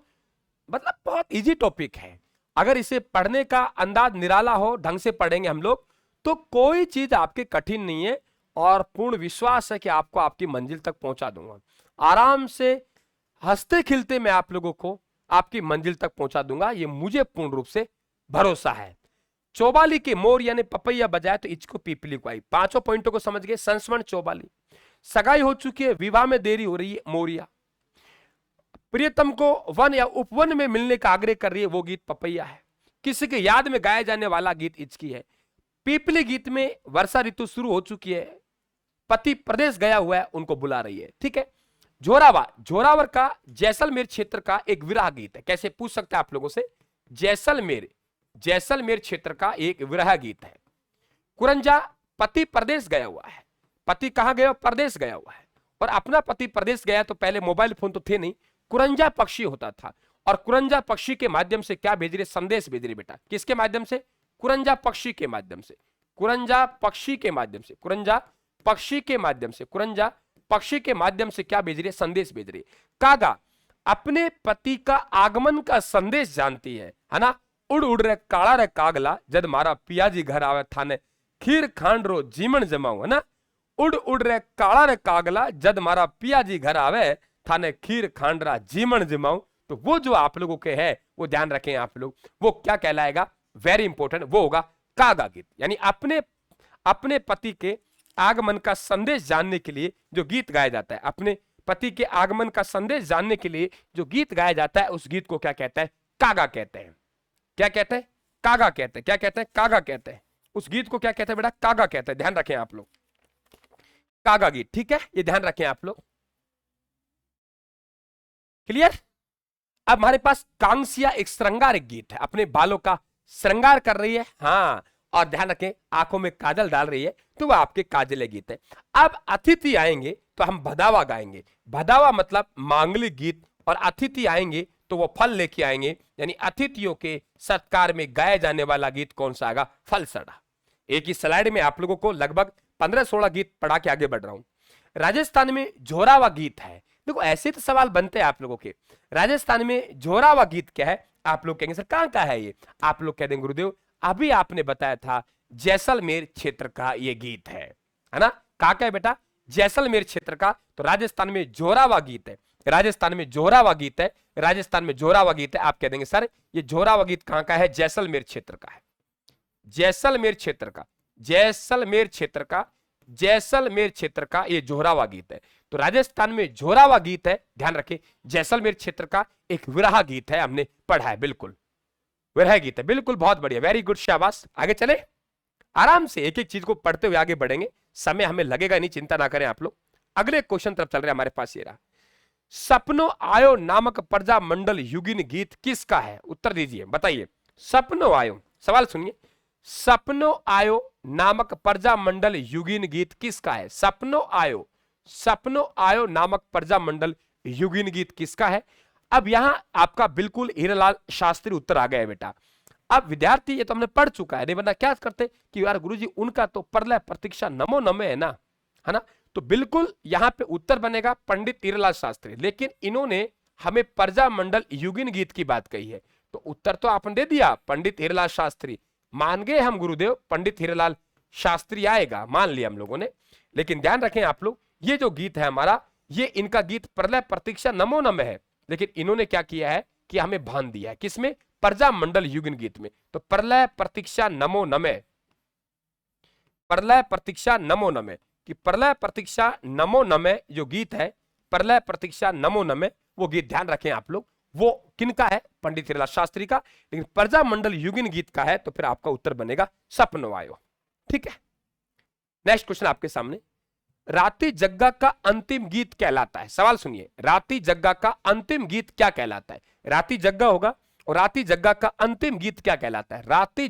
मतलब बहुत इजी टॉपिक है। अगर इसे पढ़ने का अंदाज निराला हो, ढंग से पढ़ेंगे हम लोग, तो कोई चीज आपके कठिन नहीं है और पूर्ण विश्वास है कि आपको आपकी मंजिल तक पहुंचा दूंगा। आराम से हंसते खिलते मैं आप लोगों को आपकी मंजिल तक पहुंचा दूंगा, ये मुझे पूर्ण रूप से भरोसा है। चौबाली के मोर यानी पपैया बजाए तो इचको पीपली को आई, पांचों पॉइंटों को समझ गए। संस्मरण चौबाली, सगाई हो चुकी है, विवाह में देरी हो रही है, मोरिया। प्रियतम को वन या उपवन में मिलने का आग्रह कर रही है, वो गीत पपैया है। किसी के याद में गाया जाने वाला गीत इचकी है। पीपली गीत में वर्षा ऋतु शुरू हो चुकी है, पति प्रदेश गया हुआ है, उनको बुला रही है, ठीक है। जोरावर, जोरावर का जैसलमेर क्षेत्र का एक विरह गीत है। कैसे पूछ सकते हैं आप लोगों से, जैसलमेर, जैसलमेर क्षेत्र का एक विरह गीत है। कुरंजा, पति प्रदेश गया हुआ है, पति कहां गया, प्रदेश गया हुआ है। और अपना पति प्रदेश गया तो पहले मोबाइल फोन तो थे नहीं, कुरंजा पक्षी होता था। और कुरंजा पक्षी के माध्यम से क्या भेज रहे, संदेश भेज रहे बेटा, किसके माध्यम से, कुरंजा पक्षी के माध्यम से, कुरंजा पक्षी के माध्यम से, कुरंजा पक्षी के माध्यम से, कुरंजा पक्षी के माध्यम से क्या भेज रही है, संदेश भेज रही है। कागा, अपने पति का आगमन का संदेश जानती है ना। उड़ उड़ रे काला रे कागला, जद मारा पियाजी घर आवे थाने खीर खांड रो जीमन जमाऊ, है ना। उड़ उड़ रे काला रे कागला, जद मारा पियाजी घर आवे थाने खीर खांडरा जीमन जमाऊ। तो वो जो आप लोगों के है वो ध्यान रखें आप लोग, वो क्या कहलाएगा, वेरी इंपॉर्टेंट, वो होगा कागा गीत। यानी अपने पति के आगमन का संदेश जानने के लिए जो गीत गाया जाता है, अपने पति के आगमन का संदेश जानने के लिए जो गीत गाया जाता है, उस गीत को क्या कहते हैं, कागा कहते हैं। क्या कहते हैं, कागा कहते हैं। क्या कहते हैं, कागा कहते हैं। उस गीत को क्या कहते हैं बेटा, कागा कहते हैं। ध्यान रखें आप लोग, कागा गीत, ठीक है, ये ध्यान रखें आप लोग। क्लियर। अब हमारे पास कांसिया एक श्रृंगारिक गीत है, अपने बालों का श्रृंगार कर रही है, हाँ, और ध्यान रखें आंखों में काजल डाल रही है, तो वह आपके काजले गीत है। अब अतिथि आएंगे तो हम भदावा गाएंगे। भदावा मतलब मांगलिक गीत, और अतिथि आएंगे तो वो फल लेके आएंगे, यानी अतिथियों के सत्कार में गाया जाने वाला गीत कौन सा आएगा, फल सड़ा। एक ही स्लाइड में आप लोगों को लगभग 15-16 गीत पढ़ा के आगे बढ़ रहा हूं। राजस्थान में जोरावा गीत है। देखो ऐसे तो सवाल बनते हैं आप लोगों के, राजस्थान में जोरावा गीत क्या है, आप लोग कहेंगे सर कहां का है ये, आप लोग कह देंगे गुरुदेव अभी आपने बताया था जैसलमेर क्षेत्र का ये गीत है ना। कहां का है बेटा, जैसलमेर क्षेत्र का। तो राजस्थान में जोरावा गीत है, राजस्थान में जोरावा गीत है, राजस्थान में जोरावा गीत है। आप कह देंगे सर ये जोरावा गीत कहां का है, जैसलमेर क्षेत्र का है, जैसलमेर क्षेत्र का, जैसलमेर क्षेत्र का, जैसलमेर क्षेत्र का ये जोरावा गीत है। तो राजस्थान में जोरावा गीत है, ध्यान रखें। जैसलमेर क्षेत्र का एक विरह गीत है, हमने पढ़ा है, बिल्कुल विरह गीत है, बिल्कुल, बहुत बढ़िया, वेरी गुड, शाबाश। आगे चले, आराम से एक एक चीज को पढ़ते हुए आगे बढ़ेंगे, समय हमें लगेगा नहीं, चिंता ना करें आप लोग। अगले क्वेश्चन तरफ चल रहे हैं हमारे पास, ये रहा, सपनो आयो नामक प्रजा मंडल युगिन गीत किसका है, उत्तर दीजिए, बताइए। सपनो आयो, सवाल सुनिए, सपनो आयो नामक प्रजा मंडल युगिन गीत किसका है, सपनो आयो, सपनो आयो नामक प्रजा मंडल युगिन गीत किसका है। अब यहां आपका बिल्कुल हीरालाल शास्त्री उत्तर आ गया है बेटा। अब विद्यार्थी ये तो हमने पढ़ चुका है, नहीं वरना क्या करते कि यार गुरुजी उनका तो प्रलय प्रतीक्षा नमो नमे है ना, तो बिल्कुल यहां पे उत्तर बनेगा पंडित हीरालाल शास्त्री। लेकिन इन्होंने हमें प्रजा मंडल युगिन गीत की बात कही है, तो उत्तर तो आपने दे दिया पंडित हीरालाल शास्त्री, मान गए हम गुरुदेव पंडित हीरालाल शास्त्री आएगा, मान लिया हम लोगों ने। लेकिन ध्यान रखें आप लोग, ये जो गीत है हमारा, ये इनका गीत प्रलय प्रतीक्षा नमो नमे है, लेकिन इन्होंने क्या किया है कि हमें भान दिया है, किसमें, प्रजा मंडल युगिन गीत में। तो प्रलय प्रतीक्षा नमो नमे, प्रलय प्रतीक्षा नमो नमे, कि प्रलय प्रतीक्षा नमो नमे जो गीत है, प्रलय प्रतीक्षा नमो नमे, वो गीत ध्यान रखें आप लोग, वो किनका है? पंडित हिरालाल शास्त्री का। लेकिन प्रजामंडल युगिन गीत का है तो फिर आपका उत्तर बनेगा सपनवायो। ठीक है, नेक्स्ट क्वेश्चन आपके सामने, राती जग्गा का अंतिम गीत कहलाता है। सवाल सुनिए, राती जग्गा का अंतिम गीत क्या कहलाता है? राती जग्गा होगा, और राती जग्गा का अंतिम गीत क्या कहलाता है? राती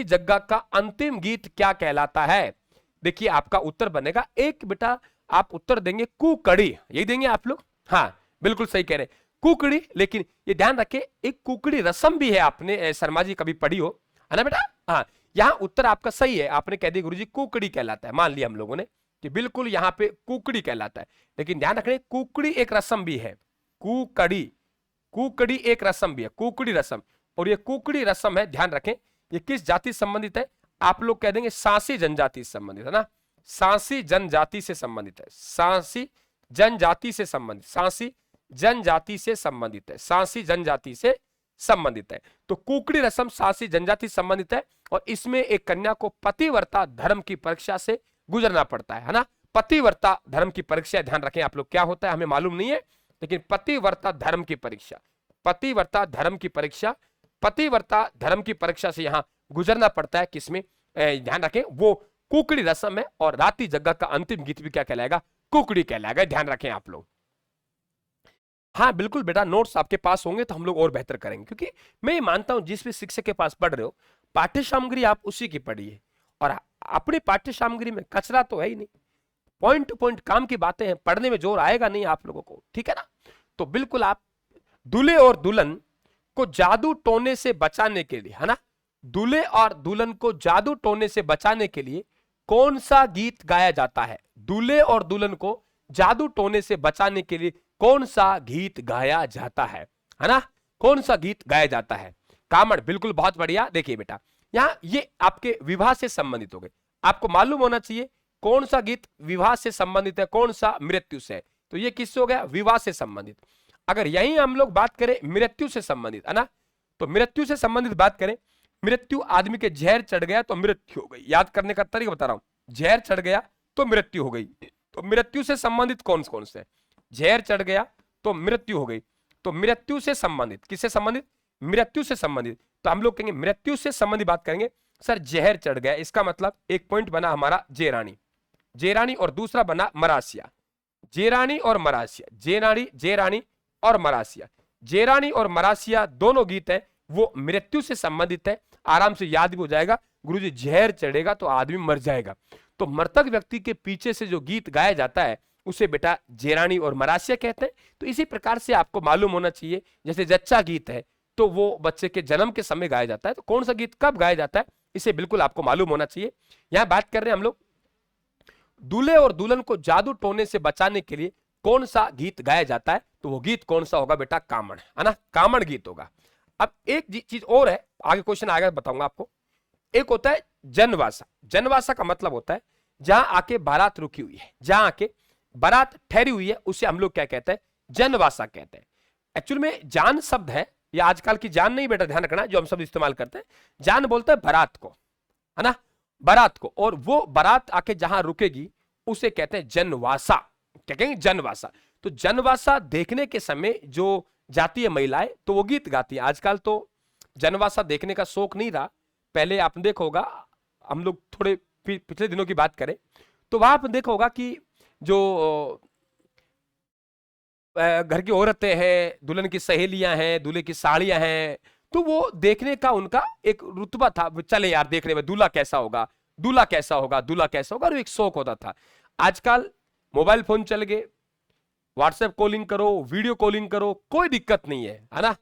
जग्गा का अंतिम गीत क्या कहलाता है? देखिए आपका उत्तर बनेगा, एक बेटा आप उत्तर देंगे कुकड़ी, यही देंगे आप लोग। हाँ बिल्कुल सही कह रहे, कुकड़ी। लेकिन ये ध्यान रखें, एक कुकड़ी रस्म भी है, आपने शर्मा जी कभी पढ़ी हो, है ना बेटा? हाँ, यहां उत्तर आपका सही है, आपने कह दिया गुरुजी कुकड़ी कहलाता है, मान लिया हम लोगों ने कि बिल्कुल यहां पे कुकड़ी कहलाता है। लेकिन ध्यान रखना, कुकड़ी एक रस्म भी है, कुकड़ी एक रस्म भी है, कुकड़ी रस्म। और ये कुकड़ी रस्म है, ध्यान रखें, ये किस जाति से संबंधित है? आप लोग कह देंगे सांसी जनजाति से संबंधित है ना, सांसी जनजाति से संबंधित है, सांसी जनजाति से संबंधित, सांसी जनजाति से संबंधित है, सांसी जनजाति से संबंधित है। तो कुकड़ी रस्म सांसी जनजाति संबंधित है, और इसमें एक कन्या को पतिव्रता धर्म की परीक्षा से गुजरना पड़ता है ना। पतिव्रता धर्म की परीक्षा, ध्यान रखें आप लोग, क्या होता है हमें मालूम नहीं है, लेकिन पतिव्रता धर्म की परीक्षा, पतिव्रता धर्म की परीक्षा, पतिव्रता धर्म की परीक्षा से यहां गुजरना पड़ता है। किसमें? ध्यान रखें, वो कुकड़ी रस्म है। और राती जग्गा का अंतिम गीत भी क्या कहलाएगा? कुकड़ी कहलाएगा, ध्यान रखें आप लोग। हाँ बिल्कुल बेटा, नोट्स आपके पास होंगे तो हम लोग और बेहतर करेंगे, क्योंकि मैं ये मानता हूं जिस भी शिक्षक के पास पढ़ रहे हो, पाठ्य सामग्री आप उसी की पढ़िए, और अपनी पाठ्य सामग्री में कचरा तो है ही नहीं, पॉइंट टू पॉइंट काम की बातें हैं, पढ़ने में जोर आएगा नहीं आप लोगों को, ठीक है ना? तो बिल्कुल आप दूल्हे और दुल्हन को जादू टोने से बचाने के लिए, है ना, दूल्हे और दुल्हन को जादू टोने से बचाने के लिए कौन सा गीत गाया जाता है? दूल्हे और दुल्हन को जादू टोने से बचाने के लिए कौन सा गीत गाया जाता है ना? कौन सा गीत गाया जाता है? कामड़, बिल्कुल बहुत बढ़िया। देखिए बेटा, यहां ये आपके विवाह से संबंधित हो गए, आपको मालूम होना चाहिए कौन सा गीत विवाह से संबंधित है, कौन सा मृत्यु से। तो ये किससे हो गया? विवाह से संबंधित। अगर यही हम लोग बात करें मृत्यु से संबंधित, है ना, तो मृत्यु से संबंधित बात करें, मृत्यु आदमी के जहर चढ़ गया तो मृत्यु हो गई। याद करने का तरीका बता रहा हूं, जहर चढ़ गया तो मृत्यु हो गई। तो मृत्यु से संबंधित कौन कौन से? जहर चढ़ गया तो मृत्यु हो गई, तो मृत्यु से संबंधित, किससे संबंधित? मृत्यु से संबंधित। तो हम लोग कहेंगे मृत्यु से संबंधित बात करेंगे, सर जहर चढ़ गया, इसका मतलब एक पॉइंट बना हमारा जेरानी, जेरानी, और दूसरा बना मरासिया, जेरानी और मरासिया, जेरानी और मरासिया, जेरानी और मरासिया दोनों गीत हैं, वो मृत्यु से संबंधित है। आराम से याद भी हो जाएगा, गुरुजी जहर चढ़ेगा तो आदमी मर जाएगा, तो मृतक व्यक्ति के पीछे से जो गीत गाया जाता है उसे बेटा जेरानी और मरासिया कहते हैं। तो इसी प्रकार से आपको मालूम होना चाहिए, जैसे जच्चा गीत है तो वो बच्चे के जन्म के समय गाया जाता है, तो कौन सा गीत कब गाया जाता है इसे बिल्कुल आपको मालूम होना चाहिए। यहां बात कर रहे हैं हम लोग दूल्हे और दुल्हन को जादू टोने से बचाने के लिए कौन सा गीत गाया जाता है, तो वो गीत कौन सा होगा बेटा? कामड़, है ना, कामड़ गीत होगा। अब एक चीज और है, आगे क्वेश्चन आएगा बताऊंगा आपको। एक होता है जनवासा, जनवासा का मतलब होता है जहां आके बारात रुकी हुई है, जहां आके बारात ठहरी हुई है, उसे हम लोग क्या कहते हैं? जनवासा कहते हैं। एक्चुअल में जान शब्द है, ये आजकल की जान नहीं बेटा, ध्यान रखना, जो हम शब्द इस्तेमाल करते हैं, जान बोलते हैं बारात को, है ना, बारात को, और वो बारात आके जहां रुकेगी उसे कहते हैं जनवासा। क्या कहेंगे? जनवासा। तो जनवासा देखने के समय जो जाती है महिलाएं तो वो गीत गाती है। आजकल तो जनवासा देखने का शौक नहीं रहा, पहले आपने देखा होगा, हम लोग थोड़े पिछले दिनों की बात करें तो वहां आपने देखा होगा कि जो घर की औरतें हैं, दुल्हन की सहेलियां हैं, दूल्हे की साड़ियां हैं, तो वो देखने का उनका एक रुतबा था, चले यार देखने में दूल्हा कैसा होगा, दूल्हा कैसा होगा, दूल्हा कैसा होगा, और एक शौक होता था। आजकल मोबाइल फोन चल गए, व्हाट्सएप कॉलिंग करो, वीडियो कॉलिंग करो, कोई दिक्कत नहीं है ना,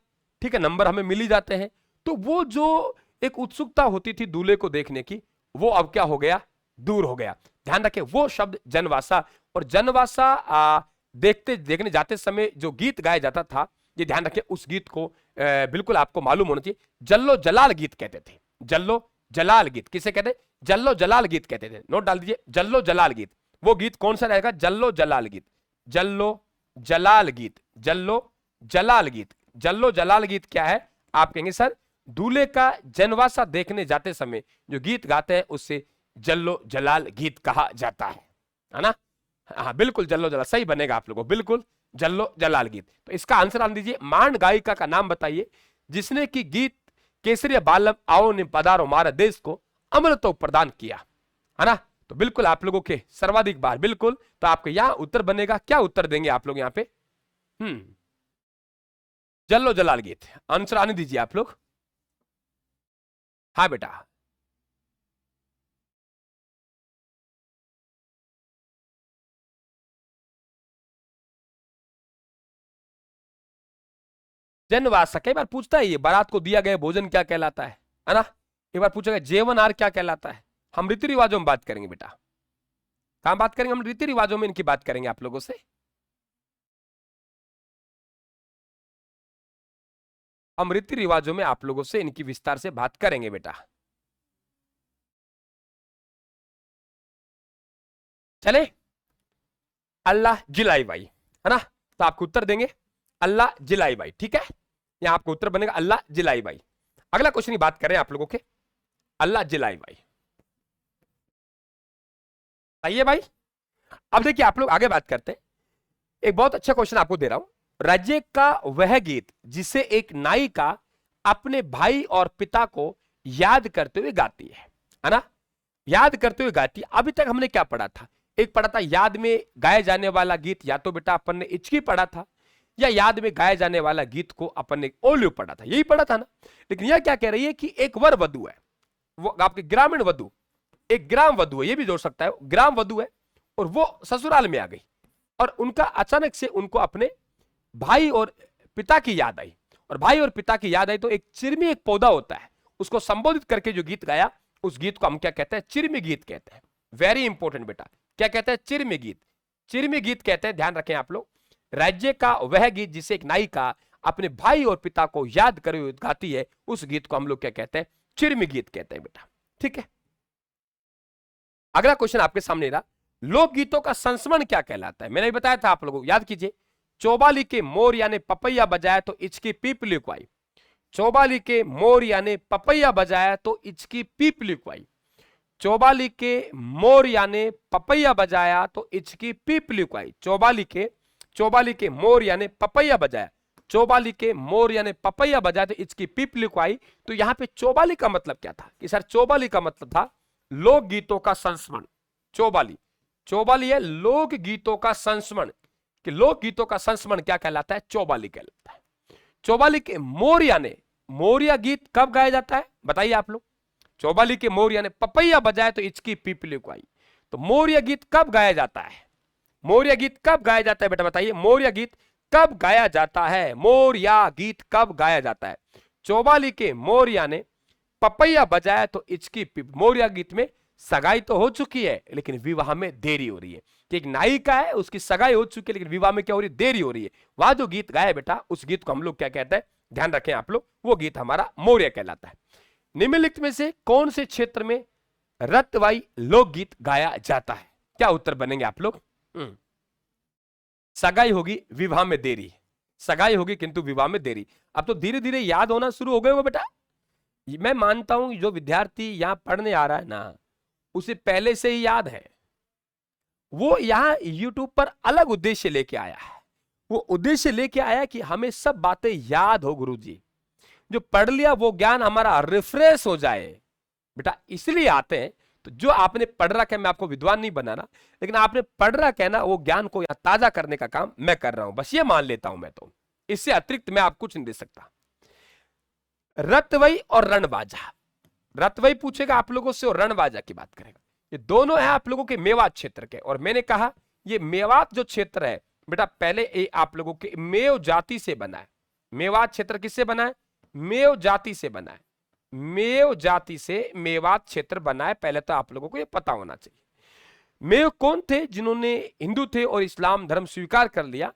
ठीक है, नंबर हमें मिल ही जाते हैं। तो वो जो एक उत्सुकता होती थी दूल्हे को देखने की, वो अब क्या हो गया? दूर हो गया। ध्यान रखें, वो शब्द जनवासा, और जनवासा देखने जाते समय जो गीत गाया जाता था, ये ध्यान रखें, उस गीत को बिल्कुल आपको मालूम होना चाहिए, जल्लो जलाल गीत कहते थे। जल्लो जलाल गीत किसे कहते हैं? जल्लो जलाल गीत कहते थे। नोट डाल दीजिए, जल्लो जलाल गीत। वो गीत कौन सा रहेगा? जल्लो जलाल गीत, जल्लो जलाल गीत, जल्लो जलाल गीत। जल्लो जलाल गीत क्या है? आप कहेंगे सर दूल्हे का जनवासा देखने जाते समय जो गीत गाते हैं उससे जल्लो जलाल गीत कहा जाता है ना? हाँ बिल्कुल, जल्लो जलाल सही बनेगा आप लोगों को, बिल्कुल जल्लो जलाल गीत। तो इसका आंसर आन दीजिए, मांड गायिका का नाम बताइए जिसने कि गीत केसरिया बालम आओ ने पधारो हमारे देश को अमृतो प्रदान किया, है ना? तो बिल्कुल आप लोगों के सर्वाधिक बार, बिल्कुल। तो आपके यहां उत्तर बनेगा, क्या उत्तर देंगे आप लोग यहां पे? जल्लो जलाल गीत आंसर आने दीजिए आप लोग। हाँ बेटा, जनवासा कई बार पूछता है ये, बारात को दिया गया भोजन क्या कहलाता है ना? एक बार पूछेगा जेवन आर क्या कहलाता है। हम रीति रिवाजों में बात करेंगे बेटा, कहां बात करेंगे? हम रीति रिवाजों में इनकी बात करेंगे आप लोगों से। हम रीति रिवाजों में आप लोगों से इनकी विस्तार से बात करेंगे बेटा। चले, अल्लाह जिलाई बाई, है ना? तो आपको उत्तर देंगे अल्लाह जिलाई बाई, ठीक है? यहां आपको उत्तर बनेगा अल्लाह जिलाई बाई। अगला क्वेश्चन की बात करें आप लोगों के, अल्लाह जिलाई बाई, सही है भाई? अब देखिए आप लोग आगे बात करते हैं, एक बहुत अच्छा क्वेश्चन आपको दे रहा हूं। राज्य का वह गीत जिसे एक नायिका अपने भाई और पिता को याद करते हुए गाती है ना? याद करते हुए गाती है। अभी तक हमने क्या पढ़ा था? एक पढ़ा था याद में गाए जाने वाला गीत, या तो बेटा अपन ने इचकी पढ़ा था, या याद में गाए जाने वाला गीत को अपन ने ओल्यू पढ़ा था, यही पढ़ा था ना? लेकिन यह क्या कह रही है कि एक वर वधु है, वो आपके ग्रामीण वधु, एक ग्राम वधु है, ये भी जोड़ सकता है, ग्राम वधु है, और वो ससुराल में आ गई, और उनका अचानक से उनको अपने भाई और पिता की याद आई, और भाई और पिता की याद आई तो एक चिरमी, एक पौधा होता है, उसको संबोधित करके जो गीत गाया, उस गीत को हम क्या कहते हैं? चिरमी गीत कहते हैं। वेरी इंपॉर्टेंट बेटा, क्या कहते हैं? चिरमी गीत, चिरमी गीत कहते हैं, ध्यान रखें आप लोग। राज्य का वह गीत जिसे एक नायिका अपने भाई और पिता को याद करे हुए गाती है, उस गीत को हम लोग क्या कहते हैं? चिरमी गीत कहते हैं बेटा, ठीक है? अगला क्वेश्चन आपके सामने रहा, लोकगीतों का संस्मरण क्या कहलाता है? मैंने भी बताया था आप लोगों को, याद कीजिए। चौबाली के मोर यानी पपैया बजाया तो इचकी पीपली को आई, चौबाली के मोर यानी पपैया बजाया तो इचकी पीपली को आई, चौबाली के मोर यानी पपैया बजाया तो इचकी पीपली को आई, चौबाली के मोर यानी पपैया बजाया, चौबाली के मोर यानी पपैया बजाया तो इचकी पीपली को आई। तो यहां पे चौबाली का मतलब क्या था? कि सर चौबाली का मतलब था लोक गीतों का संस्मरण। चौबाली, चौबाली है लोक गीतों का संस्मरण, कि लोक गीतों का संस्मरण क्या कहलाता है? चौबाली कहलाता है। चौबाली के मोरिया ने, मोरिया गीत कब गाया जाता है बताइए आप लोग? चौबाली के मोरिया ने पपैया बजाए तो इचकी पीपली को आई, तो मोरिया गीत कब गाया जाता है? मोरिया गीत कब गाया जाता है बेटा बताइए? मोरिया गीत कब गाया जाता है? मोरिया गीत कब गाया जाता है? चौबाली के मोरिया ने पपैया बजाया तो इचकी मोरिया गीत में सगाई तो हो चुकी है, लेकिन विवाह में देरी हो रही है, कि एक नायिका है, उसकी सगाई हो चुकी है, लेकिन विवाह में क्या हो रही है? देरी हो रही है। वहां जो गीत गाया बेटा, उस गीत को हम लोग क्या कहते हैं? ध्यान रखें आप लोग, वो गीत हमारा मोरिया कहलाता है। निम्नलिखित में से कौन से क्षेत्र में रतवाई लोकगीत गाया जाता है? क्या उत्तर बनेंगे आप लोग? सगाई होगी, विवाह में देरी, सगाई होगी किंतु विवाह में देरी। अब तो धीरे धीरे याद होना शुरू हो गए हो बेटा। मैं मानता हूं जो विद्यार्थी यहां पढ़ने आ रहा है ना, उसे पहले से ही याद है। वो यहां YouTube पर अलग उद्देश्य लेके आया है, वो उद्देश्य लेके आया कि हमें सब बातें याद हो गुरुजी, जो पढ़ लिया वो ज्ञान हमारा रिफ्रेश हो जाए बेटा, इसलिए आते हैं। तो जो आपने पढ़ रखा है, मैं आपको विद्वान नहीं बनाना, लेकिन आपने पढ़ रखा है ना, वो ज्ञान को यहां ताजा करने का काम मैं कर रहा हूं, बस ये मान लेता हूं मैं। तो इससे अतिरिक्त मैं आपको कुछ नहीं दे सकता। रतवई और रणबाजा, रतवई पूछेगा आप लोगों से और रणबाजा की बात करेगा। ये दोनों है आप लोगों के मेवात क्षेत्र के, और मैंने कहा ये मेवात जो क्षेत्र है बेटा, पहले आप लोगों के मेव जाति से बना है। मेवात क्षेत्र किससे बना है? मेव जाति से बना है, मेव जाति से मेवात क्षेत्र बना है। पहले तो आप लोगों को ये पता होना चाहिए। मेव कौन थे? जिन्होंने हिंदू थे और इस्लाम धर्म स्वीकार कर लिया,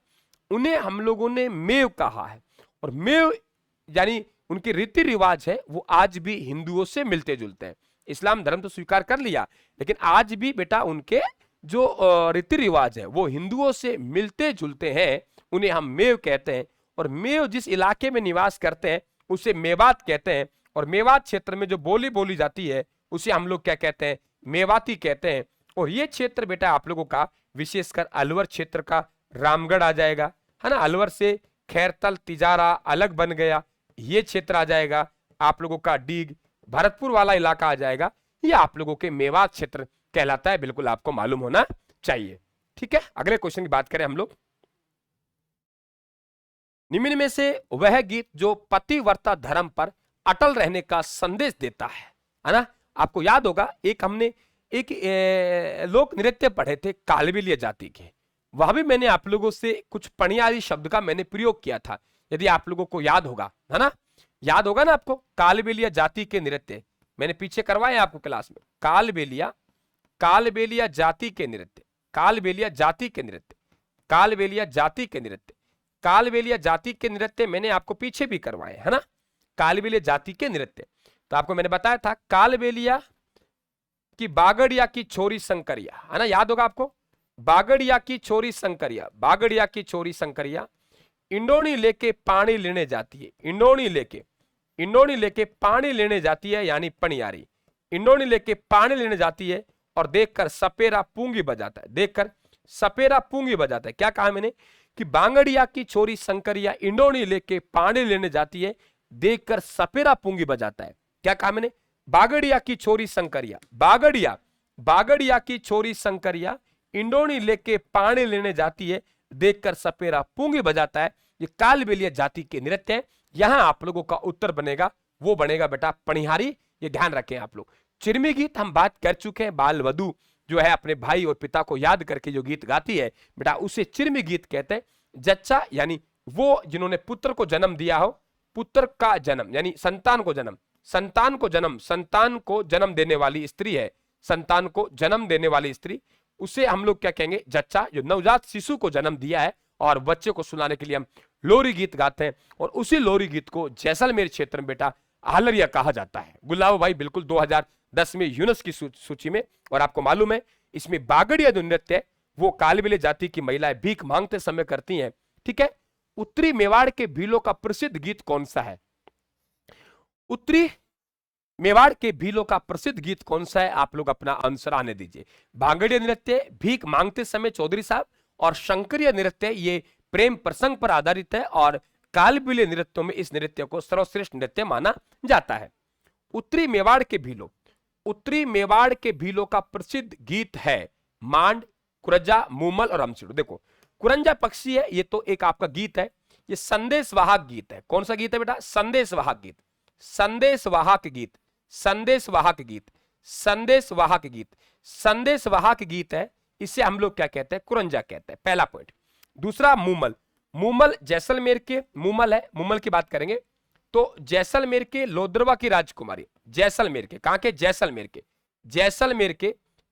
उन्हें हम लोगों ने मेव कहा है। और मेव यानी उनके रीति रिवाज है वो आज भी हिंदुओं से मिलते जुलते हैं। इस्लाम धर्म तो स्वीकार कर लिया, लेकिन आज भी बेटा उनके जो रीति रिवाज है वो हिंदुओं से मिलते जुलते हैं, उन्हें हम मेव कहते हैं। और मेव जिस इलाके में निवास करते हैं उसे मेवात कहते हैं, और मेवात क्षेत्र में जो बोली बोली जाती है उसे हम लोग क्या कहते हैं? मेवाती कहते हैं। और ये क्षेत्र बेटा आप लोगों का विशेषकर अलवर क्षेत्र का रामगढ़ आ जाएगा, है ना। अलवर से खैरतल तिजारा अलग बन गया, ये क्षेत्र आ जाएगा आप लोगों का। डीग भरतपुर वाला इलाका आ जाएगा, ये आप लोगों के मेवात क्षेत्र कहलाता है, बिल्कुल आपको मालूम होना चाहिए। ठीक है, अगले क्वेश्चन की बात करें हम लोग। निम्न में से वह गीत जो पतिव्रता धर्म पर अटल रहने का संदेश देता है ना। आपको याद होगा एक हमने एक लोक नृत्य पढ़े थे कालबेलिया जाति के, वहां भी मैंने आप लोगों से कुछ पणियारी शब्द का मैंने प्रयोग किया था, यदि आप लोगों को याद होगा, है ना। याद होगा ना आपको, कालबेलिया जाति के नृत्य मैंने पीछे करवाए आपको क्लास में। कालबेलिया जाति के नृत्य, कालबेलिया जाति के नृत्य, कालबेलिया जाति के नृत्य, कालबेलिया जाति के नृत्य मैंने आपको पीछे भी करवाए, है ना। कालबेलिया जाति के नृत्य, तो आपको मैंने बताया था कालबेलिया की बागड़िया की छोरी शंकरिया, है ना, याद होगा आपको। बागड़िया की छोरी शंकरिया, बागड़िया की छोरी शंकरिया इंडोनी लेके पानी लेने जाती है, इंडोनी लेके पानी लेने जाती है, यानी पणियारी इंडोनी लेके पानी लेने जाती है और देखकर सपेरा पूंगी बजाता है, देखकर सपेरा पूंगी बजाता है। क्या कहा मैंने कि बांगड़िया की छोरी शंकरिया इंडोनी लेके पानी लेने जाती है, देखकर सपेरा पूंगी बजाता है। क्या कहा मैंने, बागड़िया की छोरी शंकरिया, बागड़िया की छोरी शंकरिया इंडोनी लेके पानी लेने जाती है, देखकर सपेरा पूंगी बजाता है। ये कालबेलिया जाति के नृत्य है। यहां आप लोगों का उत्तर बनेगा, वो बनेगा बेटा पणिहारी, ये ध्यान रखें आप लोग। चिरमी गीत हम बात कर चुके हैं, बाल वधू जो है अपने भाई और पिता को याद करके जो गीत गाती है बेटा, उसे चिरमी गीत कहते हैं। जच्चा यानी वो जिन्होंने पुत्र को जन्म दिया हो, पुत्र का जन्म यानी संतान को जन्म, संतान को जन्म देने वाली स्त्री है, संतान को जन्म देने वाली स्त्री, उसे हम लोग क्या कहेंगे, जच्चा। जो नवजात शिशु को जन्म दिया है और बच्चे को सुनाने के लिए हम लोरी गीत गाते हैं, और उसी लोरी गीत को जैसलमेर क्षेत्र में बेटा आलरिया कहा जाता है। गुलाब भाई बिल्कुल 2010 में यूनेस्को की सूची में। और आपको मालूम है इसमें बागड़िया जो नृत्य है वो कालबेलिया जाति की महिलाएं भीख मांगते समय करती हैं। ठीक है, उत्तरी मेवाड़ के भीलों का प्रसिद्ध गीत कौन सा है, उत्तरी मेवाड़ के भीलों का प्रसिद्ध गीत कौन सा है, आप लोग अपना आंसर आने दीजिए। बांगड़िया नृत्य भीख मांगते समय चौधरी साहब, और शंकरिया नृत्य ये प्रेम प्रसंग पर आधारित है, और कालबेलिया नृत्यों में इस नृत्य को सर्वश्रेष्ठ नृत्य माना जाता है। उत्तरी मेवाड़ के भीलों का प्रसिद्ध गीत है मांड, कुरजा, मूमल और हमसिड़ो। देखो कुरंजा पक्षी है, ये तो एक आपका गीत है, ये संदेशवाहक गीत है। कौन सा गीत है बेटा, संदेशवाहक गीत, संदेशवाहक गीत, संदेशवाहक गीत, संदेशवाहक गीत, संदेशवाहक गीत है। इसे हम लोग क्या कहते हैं, कुरंजा कहते हैं, पहला पॉइंट। दूसरा मूमल, मूमल जैसलमेर के मूमल है, मूमल की बात करेंगे तो जैसलमेर के लोद्रवा की राजकुमारी, जैसलमेर के, कहां के, जैसलमेर के,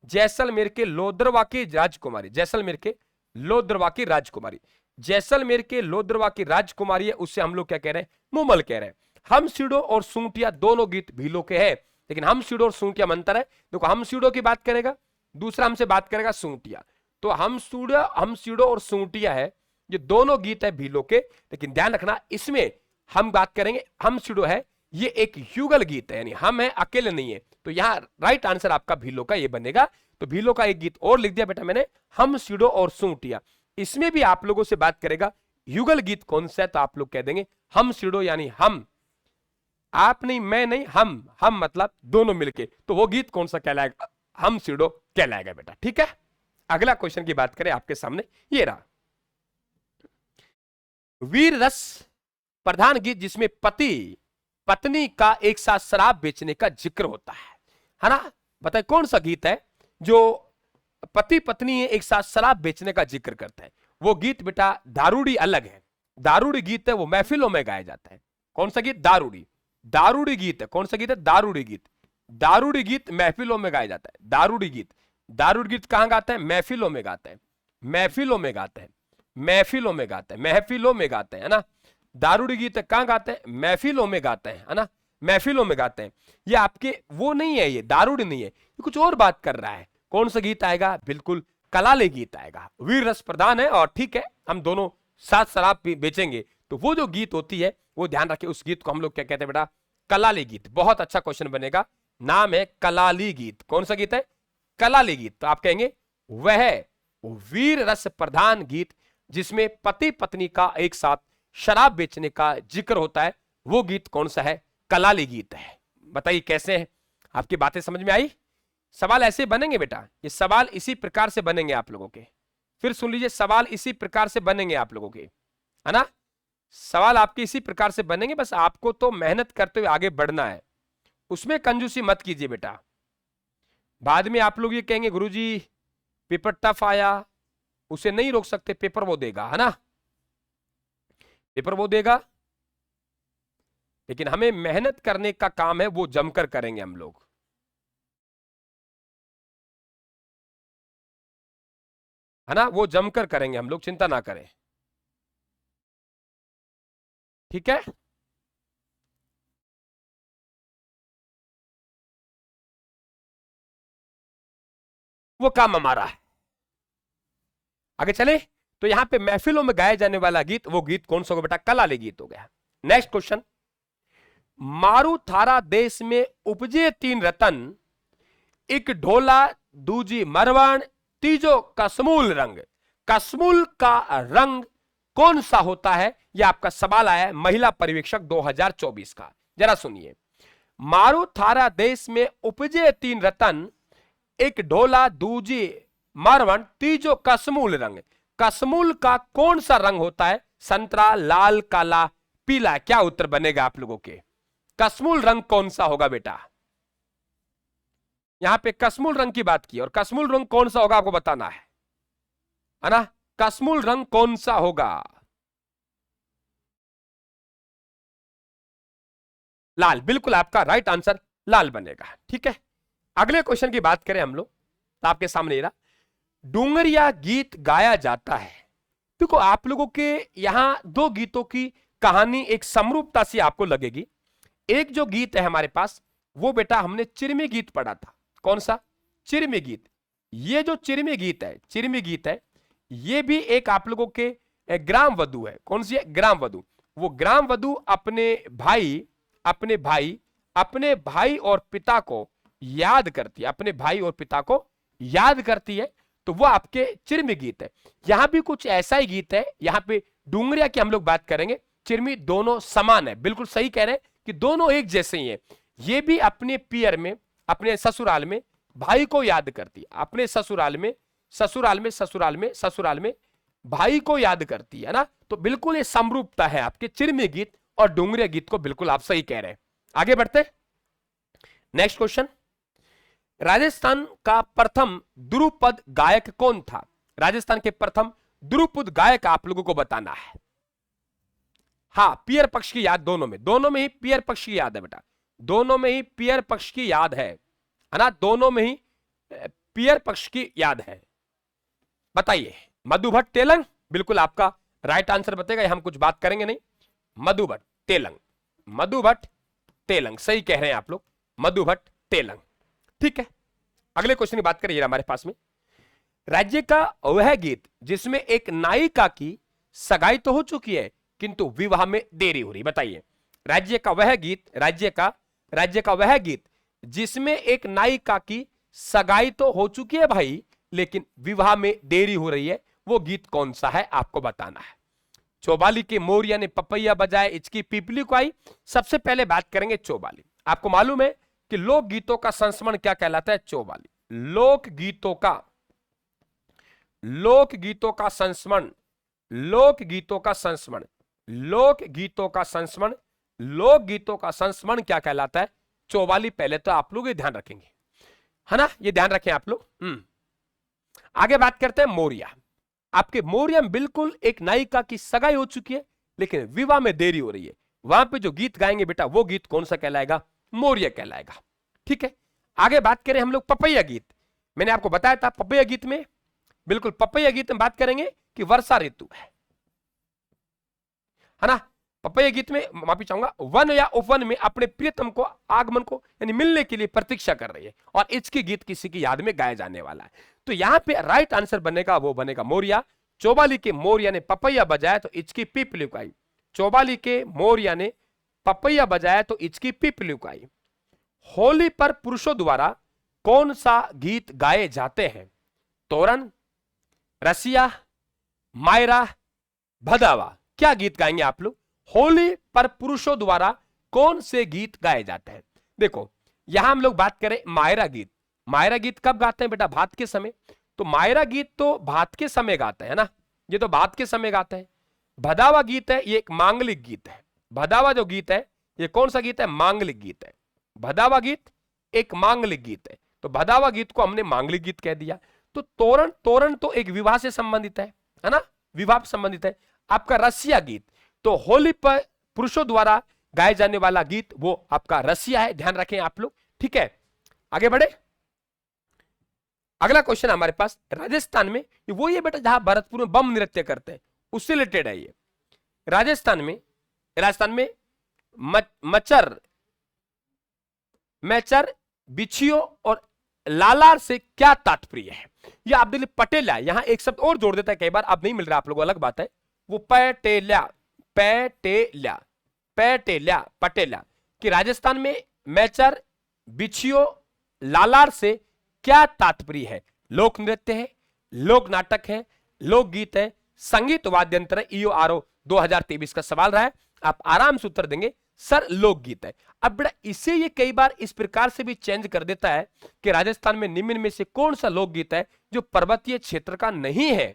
जैसलमेर के लोद्रवा की राजकुमारी, जैसलमेर के लोद्रवा की राजकुमारी, जैसलमेर के लोद्रवा की राजकुमारी है, उससे हम लोग क्या कह रहे हैं, मूमल कह रहे हैं। हमसिड़ो और सूंटिया दोनों गीत भीलों के हैं, लेकिन हमसिड़ो और सूंटिया में अंतर है। देखो हमसिड़ो की बात करेगा, दूसरा हमसे बात करेगा सूंटिया, तो हमसिड़ो और सूंटिया है, ये दोनों गीत है भीलों के। लेकिन ध्यान रखना इसमें हम बात करेंगे, हमसिड़ो है ये एक युगल गीत है, यानी हम है अकेले नहीं है, तो यहां राइट आंसर आपका भीलों का ये बनेगा। तो भीलों का एक गीत और लिख दिया बेटा मैंने, हमसिड़ो और सूंटिया। इसमें भी आप लोगों से बात करेगा युगल गीत कौन सा है, तो आप लोग कह देंगे हमसिड़ो, यानी हम, आप नहीं मैं नहीं, हम मतलब दोनों मिलके, तो वो गीत कौन सा कहलाएगा, हमसिड़ो कहलाएगा बेटा। ठीक है, अगला क्वेश्चन की बात करें आपके सामने, ये रहा वीर रस प्रधान गीत जिसमें पति पत्नी का एक साथ शराब बेचने का जिक्र होता है ना। बताए कौन सा गीत है जो पति पत्नी एक साथ शराब बेचने का जिक्र करता है। वो गीत बेटा दारूड़ी अलग है, दारूड़ी गीत है, वो महफिलों में गाया जाता है। कौन सा गीत, दारूड़ी गीत है। कौन सा गीत है, दारूड़ी गीत, दारूड़ी गीत महफिलों में गाया जाता है। दारूड़ी गीत कहां गाते हैं, महफिलों में गाते हैं, महफिलों में गाते हैं, महफिलों में गाते हैं, महफिलों में गाते हैं ना। दारूड़ी गीत कहां गाते हैं, महफिलों में गाते हैं, है ना, महफिलों में गाते हैं। ये आपके वो नहीं है, ये दारूड़ी नहीं है, ये कुछ और बात कर रहा है। कौन सा गीत आएगा, बिल्कुल कलाले गीत आएगा। वीर रस प्रधान है, और ठीक है हम दोनों साथ शराब बेचेंगे, तो वो जो गीत होती है वो ध्यान रखें, उस गीत को हम लोग क्या कहते हैं बेटा, कलाली गीत। बहुत अच्छा क्वेश्चन बनेगा, नाम है कलाली गीत। कौन सा गीत है, कलाली गीत, तो आप कहेंगे वह वीर रस प्रधान गीत जिसमें पति पत्नी का एक साथ शराब बेचने का जिक्र होता है, वो गीत कौन सा है? कलाली गीत है। बताइए कैसे है? आपकी बातें समझ में आई? सवाल ऐसे बनेंगे बेटा, ये सवाल इसी प्रकार से बनेंगे आप लोगों के। फिर सुन लीजिए, सवाल इसी प्रकार से बनेंगे आप लोगों के, है ना? सवाल आपके इसी प्रकार से बनेंगे, बस आपको तो मेहनत करते हुए आगे बढ़ना है, उसमें कंजूसी मत कीजिए बेटा। बाद में आप लोग ये कहेंगे गुरुजी पेपर टफ आया, उसे नहीं रोक सकते, पेपर वो देगा, है ना? पेपर वो देगा, लेकिन हमें मेहनत करने का काम है, वो जमकर करेंगे हम लोग। है ना? वो जमकर करेंगे हम लोग, चिंता ना करें, ठीक है? वो काम हमारा है। आगे चले तो यहां पे महफिलों में गाए जाने वाला गीत, वो गीत कौन सा होगा बेटा? कलाली गीत हो गया। नेक्स्ट क्वेश्चन, मारू थारा देश में उपजे तीन रतन, एक ढोला दूजी मरवाण तीजो कसमूल रंग। कसमूल का रंग कौन सा होता है? यह आपका सवाल आया है महिला पर्यवेक्षक 2024 का। जरा सुनिए, मारू थारा देश में उपजे तीन रतन, एक ढोला दूजी मरवण तीजो कसमूल रंग। कसमूल का कौन सा रंग होता है? संतरा, लाल, काला, पीला। क्या उत्तर बनेगा आप लोगों के? कसमूल रंग कौन सा होगा बेटा? यहां पे कसमूल रंग की बात की, और कसमूल रंग कौन सा होगा आपको बताना है ना? कसमूल रंग कौन सा होगा? लाल, बिल्कुल आपका राइट आंसर लाल बनेगा, ठीक है? अगले क्वेश्चन की बात करें हम लोग, तो आपके सामने रहा, डूंगरिया गीत गाया जाता है। देखो आप लोगों के यहां दो गीतों की कहानी एक समरूपता सी आपको लगेगी। एक जो गीत है हमारे पास, वो बेटा हमने चिरमी गीत पढ़ा था। कौन सा? चिरमी गीत। ये जो चिरमी गीत है, चिरमी गीत है, ये भी एक आप लोगों के ग्राम वधु है। कौन सी है? ग्राम वधु। वो ग्राम वधु अपने भाई और पिता को याद करती है, अपने भाई और पिता को याद करती है, तो वो आपके चिरमी गीत है। यहां भी कुछ ऐसा ही गीत है। यहां पे डूंगरिया की हम लोग बात करेंगे, चिरमी दोनों समान है। बिल्कुल सही कह रहे हैं कि दोनों एक जैसे ही है। ये भी अपने पियर में, अपने ससुराल में भाई को याद करती है, अपने ससुराल में भाई को याद करती है ना? तो बिल्कुल ये समरूपता है आपके चिरमी गीत और डूंगरिया गीत को। बिल्कुल आप सही कह रहे हैं। आगे बढ़ते, नेक्स्ट क्वेश्चन, राजस्थान का प्रथम ध्रुपद गायक कौन था? राजस्थान के प्रथम ध्रुपद गायक आप लोगों को बताना है। हाँ, पियर पक्ष की याद, दोनों में ही पियर पक्ष की याद है बेटा, दोनों में ही पियर पक्ष की याद है ना? दोनों में ही पियर पक्ष की याद है। बताइए, मधु भट्ट तेलंग, बिल्कुल आपका राइट आंसर बताएगा, हम कुछ बात करेंगे नहीं। मधु भट्ट तेलंग, सही कह रहे हैं आप लोग, मधु भट्ट तेलंग, ठीक है? अगले क्वेश्चन की बात करिए हमारे पास में, राज्य का वह गीत जिसमें एक नायिका की सगाई तो हो चुकी है किंतु विवाह में देरी हो रही। बताइए, राज्य का वह गीत जिसमें एक नायिका की सगाई तो हो चुकी है भाई, लेकिन विवाह में देरी हो रही है, वो गीत कौन सा है आपको बताना है। चौबाली के मोरिया ने पपैया बजाए, इचकी पीपली को आई। सबसे पहले बात करेंगे चौबाली। आपको मालूम है कि लोक गीतों का संस्मरण क्या कहलाता है? चौबाली। लोक गीतों का संस्मरण क्या कहलाता है? चौबाली। पहले तो आप लोग ये ध्यान रखेंगे, है ना? ये ध्यान रखें आप लोग। आगे बात करते हैं मोरिया। आपके मोरिया में बिल्कुल एक नायिका की सगाई हो चुकी है, लेकिन विवाह में देरी हो रही है। वहां पे जो गीत गाएंगे बेटा, वो गीत कौन सा कहलाएगा? मोरिया कहलाएगा, ठीक है? आगे बात करें हम लोग पपैया गीत। मैंने आपको बताया था पपैया गीत में, बिल्कुल पपैया गीत में बात करेंगे कि वर्षा ऋतु है ना? पपैया गीत में माफी चाहूंगा, वन या उपवन में अपने प्रियतम को आगमन को यानी मिलने के लिए प्रतीक्षा कर रही है, और इचकी गीत किसी की याद में गाया जाने वाला है। तो यहां पे राइट आंसर बनेगा, वो बनेगा मोरिया। चौबाली के मोरिया ने पपैया बजाया तो इचकी पीपली को आई। चौबाली के मोरिया ने पपैया बजाया तो इचकी पीपली को आई। होली पर पुरुषों द्वारा कौन सा गीत गाए जाते हैं? तोरण, रसिया, मायरा, भदावा। क्या गीत गाएंगे आप लोग? होली पर पुरुषों द्वारा कौन से गीत गाए जाते हैं? देखो यहां हम लोग बात करें मायरा गीत। मायरा गीत कब गाते हैं बेटा? भात के समय। तो मायरा गीत तो भात के समय गाते हैं ना, ये तो भात के समय गाते हैं। भदावा गीत है, ये एक मांगलिक गीत है। भदावा जो गीत है ये कौन सा गीत है? मांगलिक गीत है। भदावा गीत एक मांगलिक गीत है, तो भदावा गीत को हमने मांगलिक गीत कह दिया। तो तोरण, तोरण तो एक विवाह से संबंधित है ना, विवाह से संबंधित है। आपका रसिया गीत, तो होली पर पुरुषों द्वारा गाए जाने वाला गीत वो आपका रसिया है, ध्यान रखें आप लोग। ठीक है, आगे बढ़े। अगला क्वेश्चन हमारे पास राजस्थान में, वो ये बेटा जहां भरतपुर में बम नृत्य करते हैं उससे रिलेटेड है ये। राजस्थान में मचर, मैचर, बिछियो और लालार से क्या तात्पर्य है? ये अब्दुल पटेला, यहां एक शब्द और जोड़ देता है कई बार, अब नहीं मिल रहा आप लोगों को, अलग बात है। वो पटेला, पैटेला, पैटेला, पटेला कि राजस्थान में मैचर, बिछियो, लालार से क्या तात्पर्य है? लोक नृत्य है, लोक नाटक है, लोकगीत है, संगीत वाद्यंत्र है। EORO 2023 का सवाल रहा है, आप आराम से उत्तर देंगे सर लोकगीत है। अब बेटा इसे ये कई बार इस प्रकार से भी चेंज कर देता है कि राजस्थान में निम्न में से कौन सा लोकगीत है जो पर्वतीय क्षेत्र का नहीं है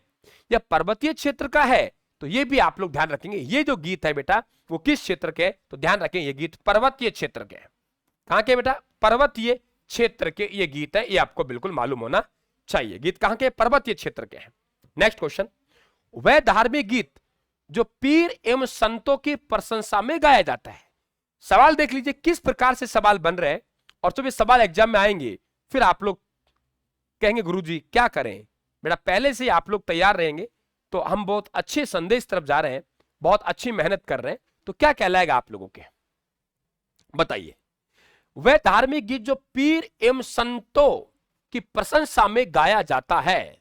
या पर्वतीय क्षेत्र का है? तो ये भी आप लोग ध्यान रखेंगे। ये जो गीत है बेटा वो किस क्षेत्र के? तो ध्यान रखें ये गीत पर्वतीय क्षेत्र के। कहां के बेटा? पर्वतीय क्षेत्र के ये गीत है, ये आपको बिल्कुल मालूम होना चाहिए। गीत कहां के? पर्वतीय क्षेत्र के हैं। नेक्स्ट क्वेश्चन, वह धार्मिक गीत जो पीर एवं संतों की प्रशंसा में गाया जाता है। सवाल देख लीजिए किस प्रकार से सवाल बन रहे हैं, और जब ये सवाल एग्जाम में आएंगे फिर आप लोग कहेंगे गुरुजी क्या करें। बेटा पहले से आप लोग तैयार रहेंगे तो हम बहुत अच्छे संदेश तरफ जा रहे हैं, बहुत अच्छी मेहनत कर रहे हैं, तो क्या कहलाएगा आप लोगों के? बताइए। वह धार्मिक गीत जो पीर एवं संतों की प्रशंसा में गाया जाता है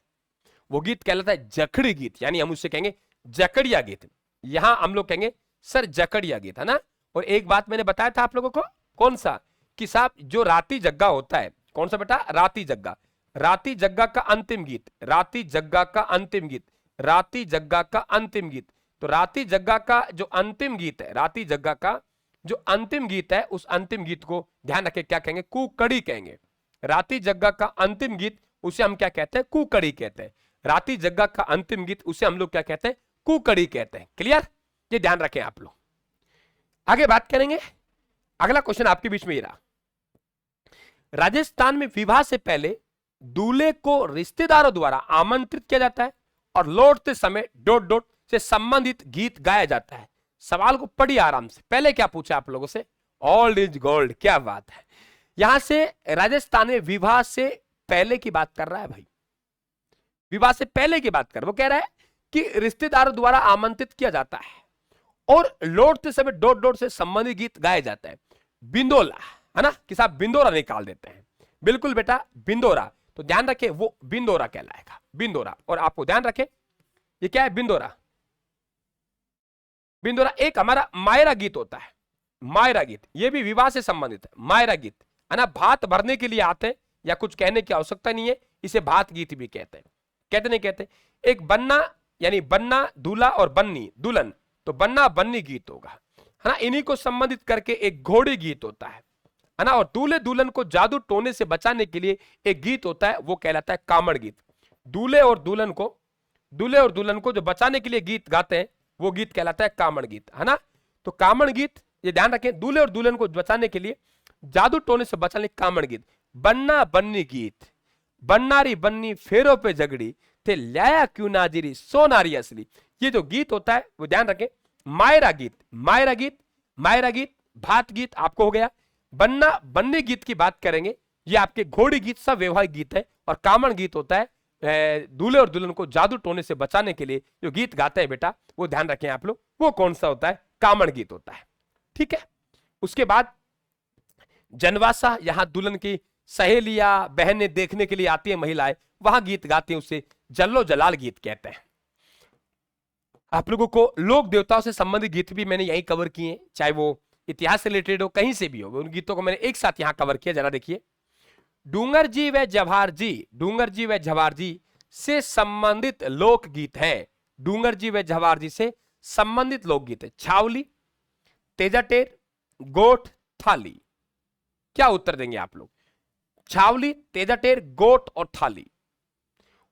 वो गीत कहलाता है जखड़ी गीत, यानी हम उससे कहेंगे जकड़िया गीत। यहां हम लोग कहेंगे सर जकड़िया गीत, है ना। और एक बात मैंने बताया था आप लोगों को, कौन सा? कि साहब जो राती जग्गा होता है, कौन सा बेटा? राती जग्गा। राती जग्गा का अंतिम गीत, राती जग्गा का अंतिम गीत, राती जग्गा का अंतिम गीत। तो राती जग्गा का जो अंतिम गीत है, राती जग्गा का जो अंतिम गीत है, उस अंतिम गीत को ध्यान रखें क्या कहेंगे? कुकड़ी कहेंगे। राती जग्गा का अंतिम गीत उसे हम क्या कहते हैं? कुकड़ी कहते हैं। राती जग्गा का अंतिम गीत उसे हम लोग क्या कहते हैं? कुकड़ी कहते हैं। क्लियर? ये ध्यान रखें आप लोग। आगे बात करेंगे। अगला क्वेश्चन आपके बीच में ये रहा, राजस्थान में विवाह से पहले दूल्हे को रिश्तेदारों द्वारा आमंत्रित किया जाता है और लौटते समय डॉट डॉट से संबंधित गीत गाया जाता है। सवाल को पढ़िए आराम से। पहले क्या पूछा आप लोगों से? All is gold. क्या बात है। यहां से राजस्थान में विवाह से पहले की बात कर रहा है भाई, विवाह से पहले की बात कर। वो कह रहा है कि रिश्तेदारों द्वारा आमंत्रित किया जाता है और लौटते समय डॉट डॉट से संबंधित गीत गाया जाता है। बिंदोला, है ना, कि साहब बिंदोरा निकाल देते हैं। बिल्कुल बेटा बिंदोरा, तो ध्यान रखें वो बिंदोरा कहलाएगा, बिंदोरा। और आपको ध्यान रखें ये क्या है? बिंदोरा। बिंदोरा एक हमारा मायरा गीत होता है, मायरा गीत, ये भी विवाह से संबंधित है। मायरा गीत, है ना, भात भरने के लिए आते हैं या कुछ कहने की आवश्यकता नहीं है, इसे भात गीत भी कहते हैं। कहते नहीं कहते? एक बन्ना यानी बन्ना दूल्हा और बन्नी दुल्हन, तो बन्ना बन्नी गीत होगा, है ना। इन्हीं को संबंधित करके एक घोड़ी गीत होता है ना। और दूल्हे दुल्हन को जादू टोने से बचाने के लिए एक गीत होता है, वो कहलाता है कामड़ गीत। दूल्हे और दुल्हन को जो बचाने के लिए गीत गाते हैं वो गीत कहलाता है कामड़ गीत, है ना। तो कामड़ गीत, ये ध्यान रखें, दूल्हे और दुल्हन को बचाने के लिए जादू टोने से बचाने कामड़ गीत। बन्ना बन्नी गीत, बन्नारी बन्नी फेरों पे झगड़ी थे लाया क्यों नाजिरी सोनारी असली। ये जो गीत होता है वो ध्यान रखें मायरा गीत, मायरा गीत, मायरा गीत, भात गीत आपको हो गया। बन्ना बन्नी गीत की बात करेंगे, ये आपके घोड़ी गीत सब वैवाहिक गीत है। और कामड़ गीत होता है दूल्हे और दुल्हन को जादू टोने से बचाने के लिए जो गीत गाते हैं बेटा, वो ध्यान रखें आप लोग, वो कौन सा होता है? कामड़ गीत होता है। ठीक है। उसके बाद जनवासा, यहां दुल्हन की सहेलियां बहनें देखने के लिए आती है महिलाएं, वहां गीत गाती हैं, उसे जल्लो जलाल गीत कहते हैं। आप लोगों को लोक देवताओं से संबंधित गीत भी मैंने यही कवर किए, चाहे वो इतिहास से रिलेटेड हो, कहीं से भी हो, उन गीतों को मैंने एक साथ यहां कवर किया। जरा देखिए, डूंगर जी व जवाहर जी, डूंगर जी व जवाहर जी से संबंधित लोकगीत हैं। डूंगर जी व जवाहर जी से संबंधित लोकगीत है। छावली, तेजाटेर, गोठ, थाली। क्या उत्तर देंगे आप लोग? छावली, तेजाटेर, गोठ और थाली।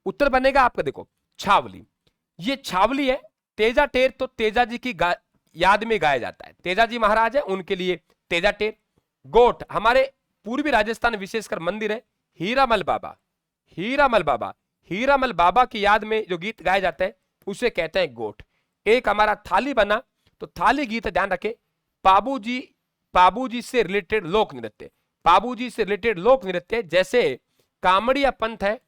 उत्तर बनेगा आपका, देखो छावली, ये छावली है। तेजाटेर तो तेजा जी की याद में गाया जाता है, तेजा जी महाराज है उनके लिए तेजाटेर। गोठ हमारे पूर्वी राजस्थान विशेषकर मंदिर है हीरामल बाबा, हीरामल बाबा, हीरामल बाबा की याद में जो गीत गाए जाते हैं उसे कहते हैं गोठ। एक हमारा थाली बना, तो थाली गीत ध्यान रखें, पाबूजी, पाबूजी से रिलेटेड लोक नृत्य, पाबूजी से रिलेटेड लोक नृत्य, जैसे कामड़िया पंथ है।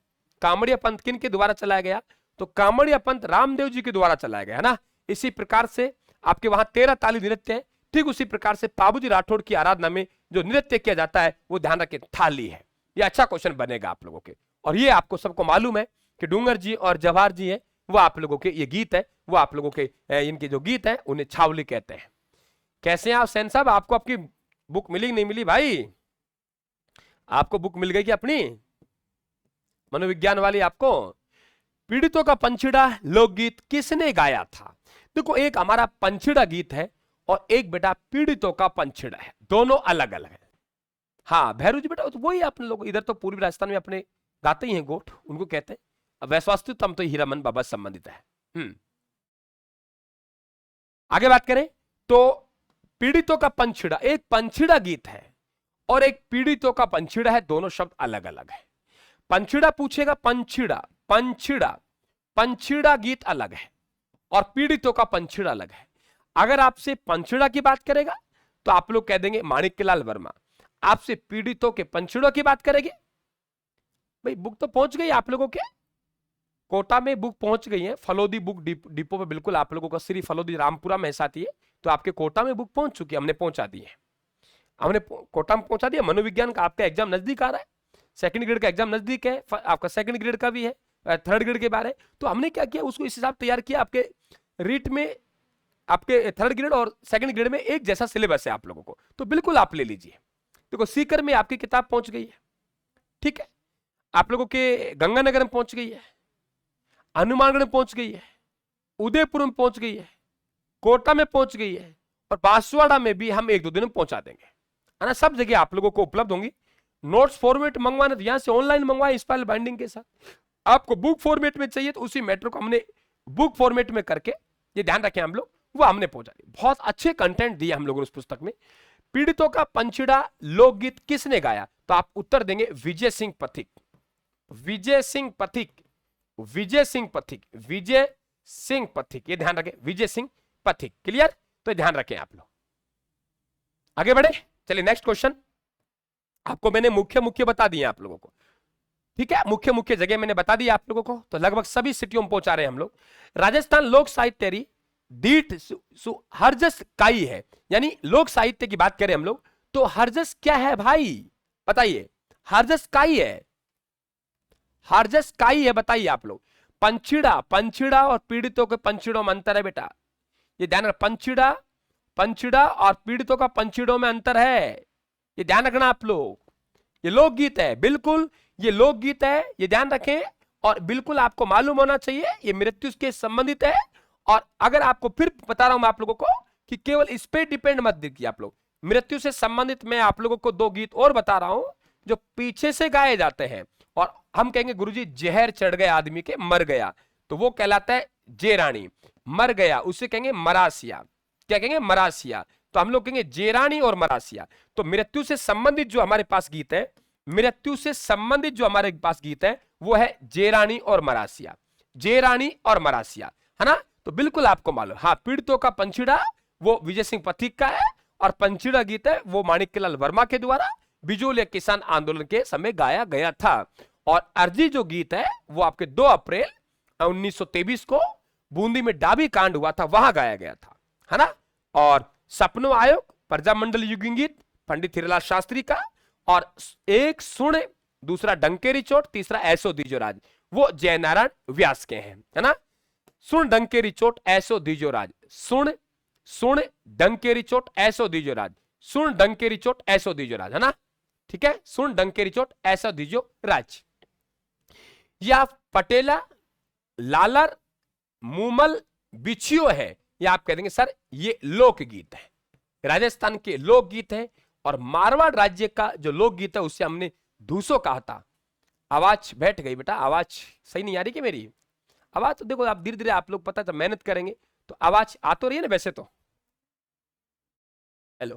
कामड़िया पंथ किन के द्वारा चलाया गया? तो कामड़िया पंथ रामदेव जी के द्वारा चलाया गया है ना। इसी प्रकार से आपके वहां 13 ताली नृत्य है, ठीक उसी प्रकार से पाबूजी राठौड़ की आराधना में जो नृत्य किया जाता है वो ध्यान रखें थाली है। ये अच्छा क्वेश्चन बनेगा आप लोगों के। और ये आपको सबको मालूम है कि डूंगर जी और जवाहर जी है वो आप लोगों के, ये गीत है वो आप लोगों के, इनके जो गीत है उन्हें छावली कहते हैं। कैसे हैं आप सैन साहब? आपको आपकी बुक मिली नहीं मिली भाई? आपको बुक मिल गई कि अपनी मनोविज्ञान वाली आपको? पीड़ितों का पंछीड़ा लोकगीत किसने गाया था? देखो एक हमारा पंछीड़ा गीत है और एक बेटा पीड़ितों का पंछीड़ा है, दोनों अलग अलग है। हाँ भैरू जी बेटा तो वही अपने लोग इधर तो पूर्वी राजस्थान में अपने गाते ही हैं, गोठ उनको कहते हैं। वैश्वास्तु हम तो हीरामन बाबा संबंधित है। आगे बात करें तो पीड़ितों का पंछीड़ा एक पंछीड़ा गीत है और एक पीड़ितों का पंछीड़ा है, दोनों शब्द अलग अलग है। पंछीड़ा पूछेगा, पंछीड़ा, पंछीड़ा, पंछीड़ा गीत अलग है और पीड़ितों का पंछीड़ा अलग है। अगर आपसे पंछीड़ा की बात करेगा तो आप लोग कह देंगे माणिक्यलाल वर्मा, आपसे पीड़ितों के पंछीड़ों की बात करेंगे, भाई बुक तो पहुंच गई आप लोगों के, कोटा में बुक पहुंच गई है, फलोदी बुक डिपो पे बिल्कुल आप लोगों का, श्री फलोदी रामपुरा में साथी है, तो आपके कोटा में बुक पहुंच चुकी है, हमने पहुंचा दी है, हमने कोटा में पहुंचा दिया। मनोविज्ञान का आपका एग्जाम नजदीक आ रहा है, सेकंड ग्रेड का एग्जाम नजदीक है, आपका सेकंड ग्रेड का भी है, थर्ड ग्रेड के बारे, तो हमने क्या किया उसको इस हिसाब तैयार किया। आपके रीट में आपके थर्ड ग्रेड और सेकंड ग्रेड में एक जैसा सिलेबस है आप लोगों को, तो बिल्कुल आप ले लीजिए। देखो सीकर में आपकी किताब पहुंच गई है, ठीक है, आप लोगों के गंगानगर में पहुंच गई है, हनुमानगढ़ में पहुंच गई है, उदयपुर में पहुंच गई है, कोटा में पहुंच गई है और बांसवाड़ा में भी हम 1-2 दिन में पहुंचा देंगे, है ना। सब जगह आप लोगों को उपलब्ध होंगी। नोट्स फॉर्मेट मंगवाना तो यहां से ऑनलाइन मंगवाए स्पाइरल बाइंडिंग के साथ। आपको बुक फॉर्मेट में चाहिए तो उसी मैटर को हमने बुक फॉर्मेट में करके, ये ध्यान रखें हम लोग, वो हमने पहुंचा दिया। बहुत अच्छे कंटेंट दिए हम लोगों ने उस पुस्तक में। पीड़ितों का पंछीड़ा लोकगीत किसने गाया? तो आप उत्तर देंगे विजय सिंह पथिक, विजय सिंह पथिक, विजय सिंह पथिक, विजय सिंह पथिक, ये ध्यान रखें, विजय सिंह पथिक। क्लियर? तो ध्यान रखें आप लोग। आगे बढ़े, चलिए नेक्स्ट क्वेश्चन। आपको मैंने मुख्य मुख्य बता दिए आप लोगों को, ठीक है, मुख्य मुख्य जगह मैंने बता दी आप लोगों को, तो लगभग सभी सिटियों में पहुंचा रहे हैं हम लोग। राजस्थान लोक साहित्य दीठ हरजस काई है, यानी लोक साहित्य की बात करें हम लोग तो हरजस क्या है भाई? बताइए, हरजस काई है, हरजस काई है, बताइए आप लोग। पंछीड़ा, पंछीड़ा और पीड़ितों के पंछीड़ों में अंतर है बेटा, ये ध्यान रखना। पंछीड़ा, पंछीड़ा और पीड़ितों का पंछीड़ों में अंतर है, ये ध्यान रखना आप लोग। ये लोकगीत है, बिल्कुल ये लोकगीत है, ये ध्यान रखें। और बिल्कुल आपको मालूम होना चाहिए ये मृत्यु के संबंधित है। और अगर आपको फिर बता रहा हूं मैं आप लोगों को कि केवल इस पे डिपेंड मत देखिए आप लोग, मृत्यु से संबंधित मैं आप लोगों को 2 गीत और बता रहा हूं जो पीछे से गाए जाते हैं। और हम कहेंगे गुरुजी जहर चढ़ गया आदमी के, मर गया, तो वो कहलाता है जेरानी। मर गया उसे कहेंगे मरासिया, क्या कहेंगे? मरासिया। तो हम लोग कहेंगे जेरानी और मरासिया। तो मृत्यु से संबंधित जो हमारे पास गीत है, मृत्यु से संबंधित जो हमारे पास गीत है वो है जेरानी और मरासिया, जेरानी और मरासिया, है ना। तो बिल्कुल आपको मालूम। हाँ, पीड़ितों का पंछीड़ा वो विजय सिंह पथिक का है और पंछीड़ा गीत है वो माणिक्यलाल वर्मा के द्वारा बिजोलिया किसान आंदोलन के समय गाया गया था। और अर्जी जो गीत है वो आपके 2 अप्रैल 1923 को बूंदी में डाबी कांड हुआ था, वहां गाया गया था, है ना। और सपनों आयोग प्रजामंडल युगीन गीत पंडित हिरालाल शास्त्री का, और एक सुण, दूसरा डंकेरी चोट, तीसरा ऐसो दीजो राज वो जयनारायण व्यास के हैं, है ना। सुन डंकेरी चोट ऐसो दीजो राज, सुन सुन डंकेरी चोट ऐसो दीजो राज, सुन डंकेरी चोट ऐसो दीजो राज, है ना। ठीक है, सुन डंकेरी चोट ऐसा दीजो राज। या पटेला लालर मूमल बिछियो है, या आप कह देंगे सर ये लोकगीत है, राजस्थान के लोकगीत है। और मारवाड़ राज्य का जो लोकगीत है उससे हमने धूसो कहा था। आवाज बैठ गई बेटा, आवाज सही नहीं आ रही कि मेरी आवाज? तो देखो आप धीरे धीरे आप लोग पता है मेहनत करेंगे तो आवाज आ तो रही है ना वैसे तो। हेलो,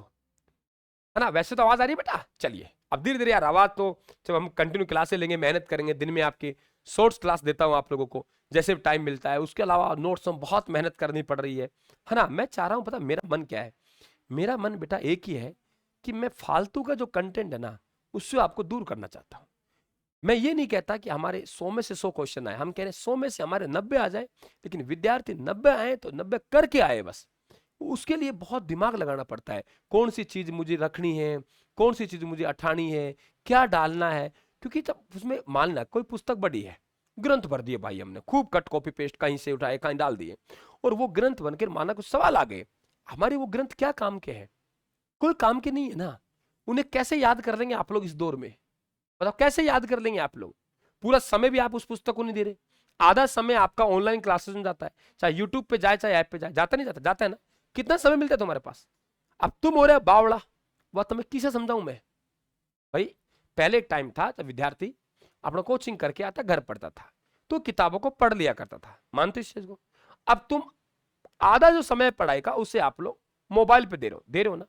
है ना, वैसे तो आवाज आ रही है बेटा। चलिए अब धीरे धीरे यार आवाज तो जब हम कंटिन्यू क्लासें लेंगे, मेहनत करेंगे, दिन में आपके शॉर्ट्स क्लास देता हूं आप लोगों को जैसे टाइम मिलता है, उसके अलावा नोट्स में बहुत मेहनत करनी पड़ रही है ना। मैं चाह रहा हूं, पता मेरा मन क्या है, मेरा मन बेटा एक ही है कि मैं फालतू का जो कंटेंट है ना उससे आपको दूर करना चाहता हूं। मैं ये नहीं कहता कि हमारे 100 में से 100 क्वेश्चन आए, हम कह रहे हैं 100 में से हमारे 90 आ जाए, लेकिन विद्यार्थी 90 आए तो 90 करके आए बस। उसके लिए बहुत दिमाग लगाना पड़ता है, कौन सी चीज मुझे रखनी है, कौन सी चीज मुझे हटानी है, क्या डालना है। क्योंकि जब उसमें मानना कोई पुस्तक बड़ी है, ग्रंथ भर दिए भाई हमने, खूब कट कॉपी पेस्ट कहीं से उठाए कहीं डाल दिए, और वो ग्रंथ बनकर माना कुछ सवाल आ गए, हमारे वो ग्रंथ क्या काम के हैं? कोई काम के नहीं है ना। उन्हें कैसे याद कर लेंगे आप लोग इस दौर में? बताओ कैसे याद कर लेंगे आप लोग? पूरा समय भी आप उस पुस्तक को नहीं दे रहे, आधा समय आपका ऑनलाइन क्लासेस में जाता है, चाहे यूट्यूब पे जाए चाहे ऐप पे जाए, जाता नहीं जाता? जाता है ना। कितना समय मिलता है तुम्हारे पास? अब तुम हो रहे बावड़ा, वह तुम्हें किसे समझाऊं मैं भाई? पहले एक टाइम था जब विद्यार्थी अपना कोचिंग करके आता, घर पढ़ता था, तो किताबों को पढ़ लिया करता था, मानते इस चीज को? अब तुम आधा जो समय पढ़ाई का उसे आप लोग मोबाइल पे दे रहे हो ना।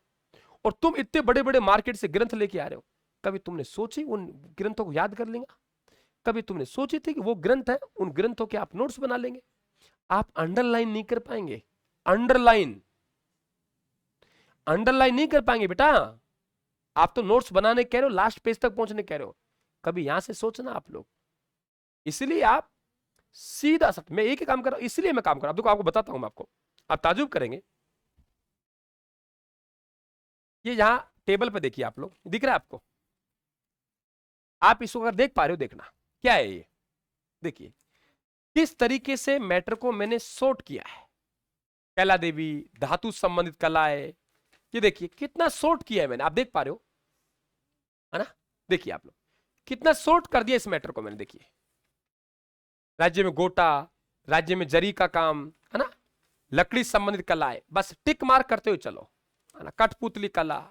और तुम इतने बड़े बड़े मार्केट से ग्रंथ लेके आ रहे हो, कभी तुमने सोची उन ग्रंथों को याद कर लेंगे? कभी तुमने सोची थी कि वो ग्रंथ है, उन ग्रंथों के आप नोट्स बना लेंगे? आप अंडरलाइन नहीं कर पाएंगे, अंडरलाइन नहीं कर पाएंगे बेटा। आप तो नोट्स बनाने कह रहे हो, लास्ट पेज तक पहुंचने कह रहे हो, कभी यहां से सोचना आप लोग। इसलिए आप सीधा सच, मैं एक ही काम कर रहा हूं, इसलिए मैं काम कर रहा हूं। देखो आपको बताता हूं, मैं आपको, आप ताजुब करेंगे। ये यहां टेबल पे देखिए, आप लोग दिख रहा है आपको? आप इसको अगर देख पा रहे हो, देखना क्या है ये। देखिए किस तरीके से मैटर को मैंने सॉर्ट किया है। कैला देवी, धातु संबंधित कलाएं, ये देखिए कितना सॉर्ट किया है मैंने, आप देख पा रहे हो है ना? देखिए आप लोग कितना सॉर्ट कर दिया इस मैटर को मैंने। देखिए राज्य में गोटा, राज्य में जरी का काम, है ना, लकड़ी संबंधित कलाएं, बस टिक मार्क करते हुए चलो, है ना। कठपुतली कला,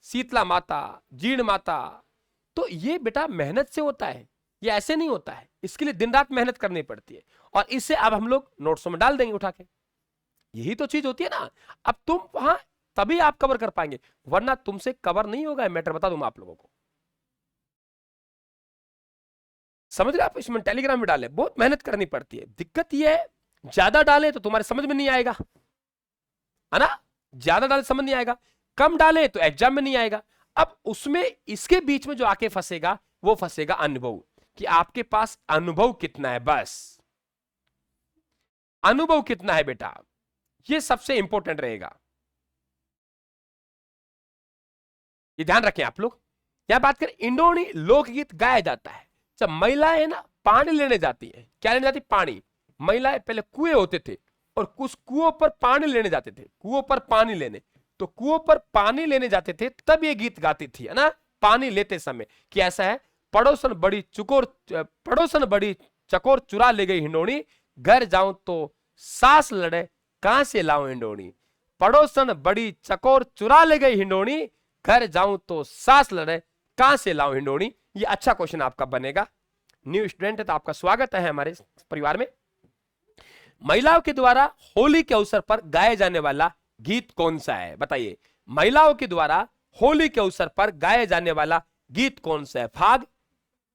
शीतला माता, जीर्ण माता। तो ये बेटा मेहनत से होता है, ये ऐसे नहीं होता है, इसके लिए दिन रात मेहनत करनी पड़ती है। और इसे अब हम लोग नोट्सों में डाल देंगे उठा के, यही तो चीज होती है ना। अब तुम वहां तभी आप कवर कर पाएंगे, वरना तुमसे कवर नहीं होगा मैटर, बता दूं मैं आप लोगों को। समझ रहे आप? इसमें टेलीग्राम में डाले, बहुत मेहनत करनी पड़ती है। दिक्कत यह है ज्यादा डाले तो तुम्हारे समझ में नहीं आएगा, है ना। ज्यादा डाले समझ नहीं आएगा, कम डाले तो एग्जाम में नहीं आएगा। अब उसमें इसके बीच में जो आके फंसेगा वो फंसेगा अनुभव, कि आपके पास अनुभव कितना है, बस अनुभव कितना है बेटा, ये सबसे इंपॉर्टेंट रहेगा। ये ध्यान रखें आप लोग। यहां बात करें, इंडोनी लोकगीत गाया जाता है जब महिलाएं ना पानी लेने जाती है। क्या लेने जाती? पानी। महिलाएं पहले कुएं होते थे और कुछ कुओं पर पानी लेने जाते थे, कुओं पर पानी लेने, तो कुओं पर पानी लेने जाते थे तब ये गीत गाती थी, है ना, पानी लेते समय। कि ऐसा है, पड़ोसन बड़ी चकोर चुरा ले गई हिंडोनी, घर जाऊं तो सांस लड़े कहां से लाऊं हिंडोनी। पड़ोसन बड़ी चकोर चुरा ले गई हिंडोनी, घर जाऊं तो सांस लड़े कहां से लाऊं हिंडोनी। ये अच्छा क्वेश्चन आपका बनेगा। न्यू स्टूडेंट है तो आपका स्वागत है हमारे परिवार में। महिलाओं के द्वारा होली के अवसर पर गाया जाने वाला गीत कौन सा है? बताइए, महिलाओं के द्वारा होली के अवसर पर गाया जाने वाला गीत कौन सा है? फाग,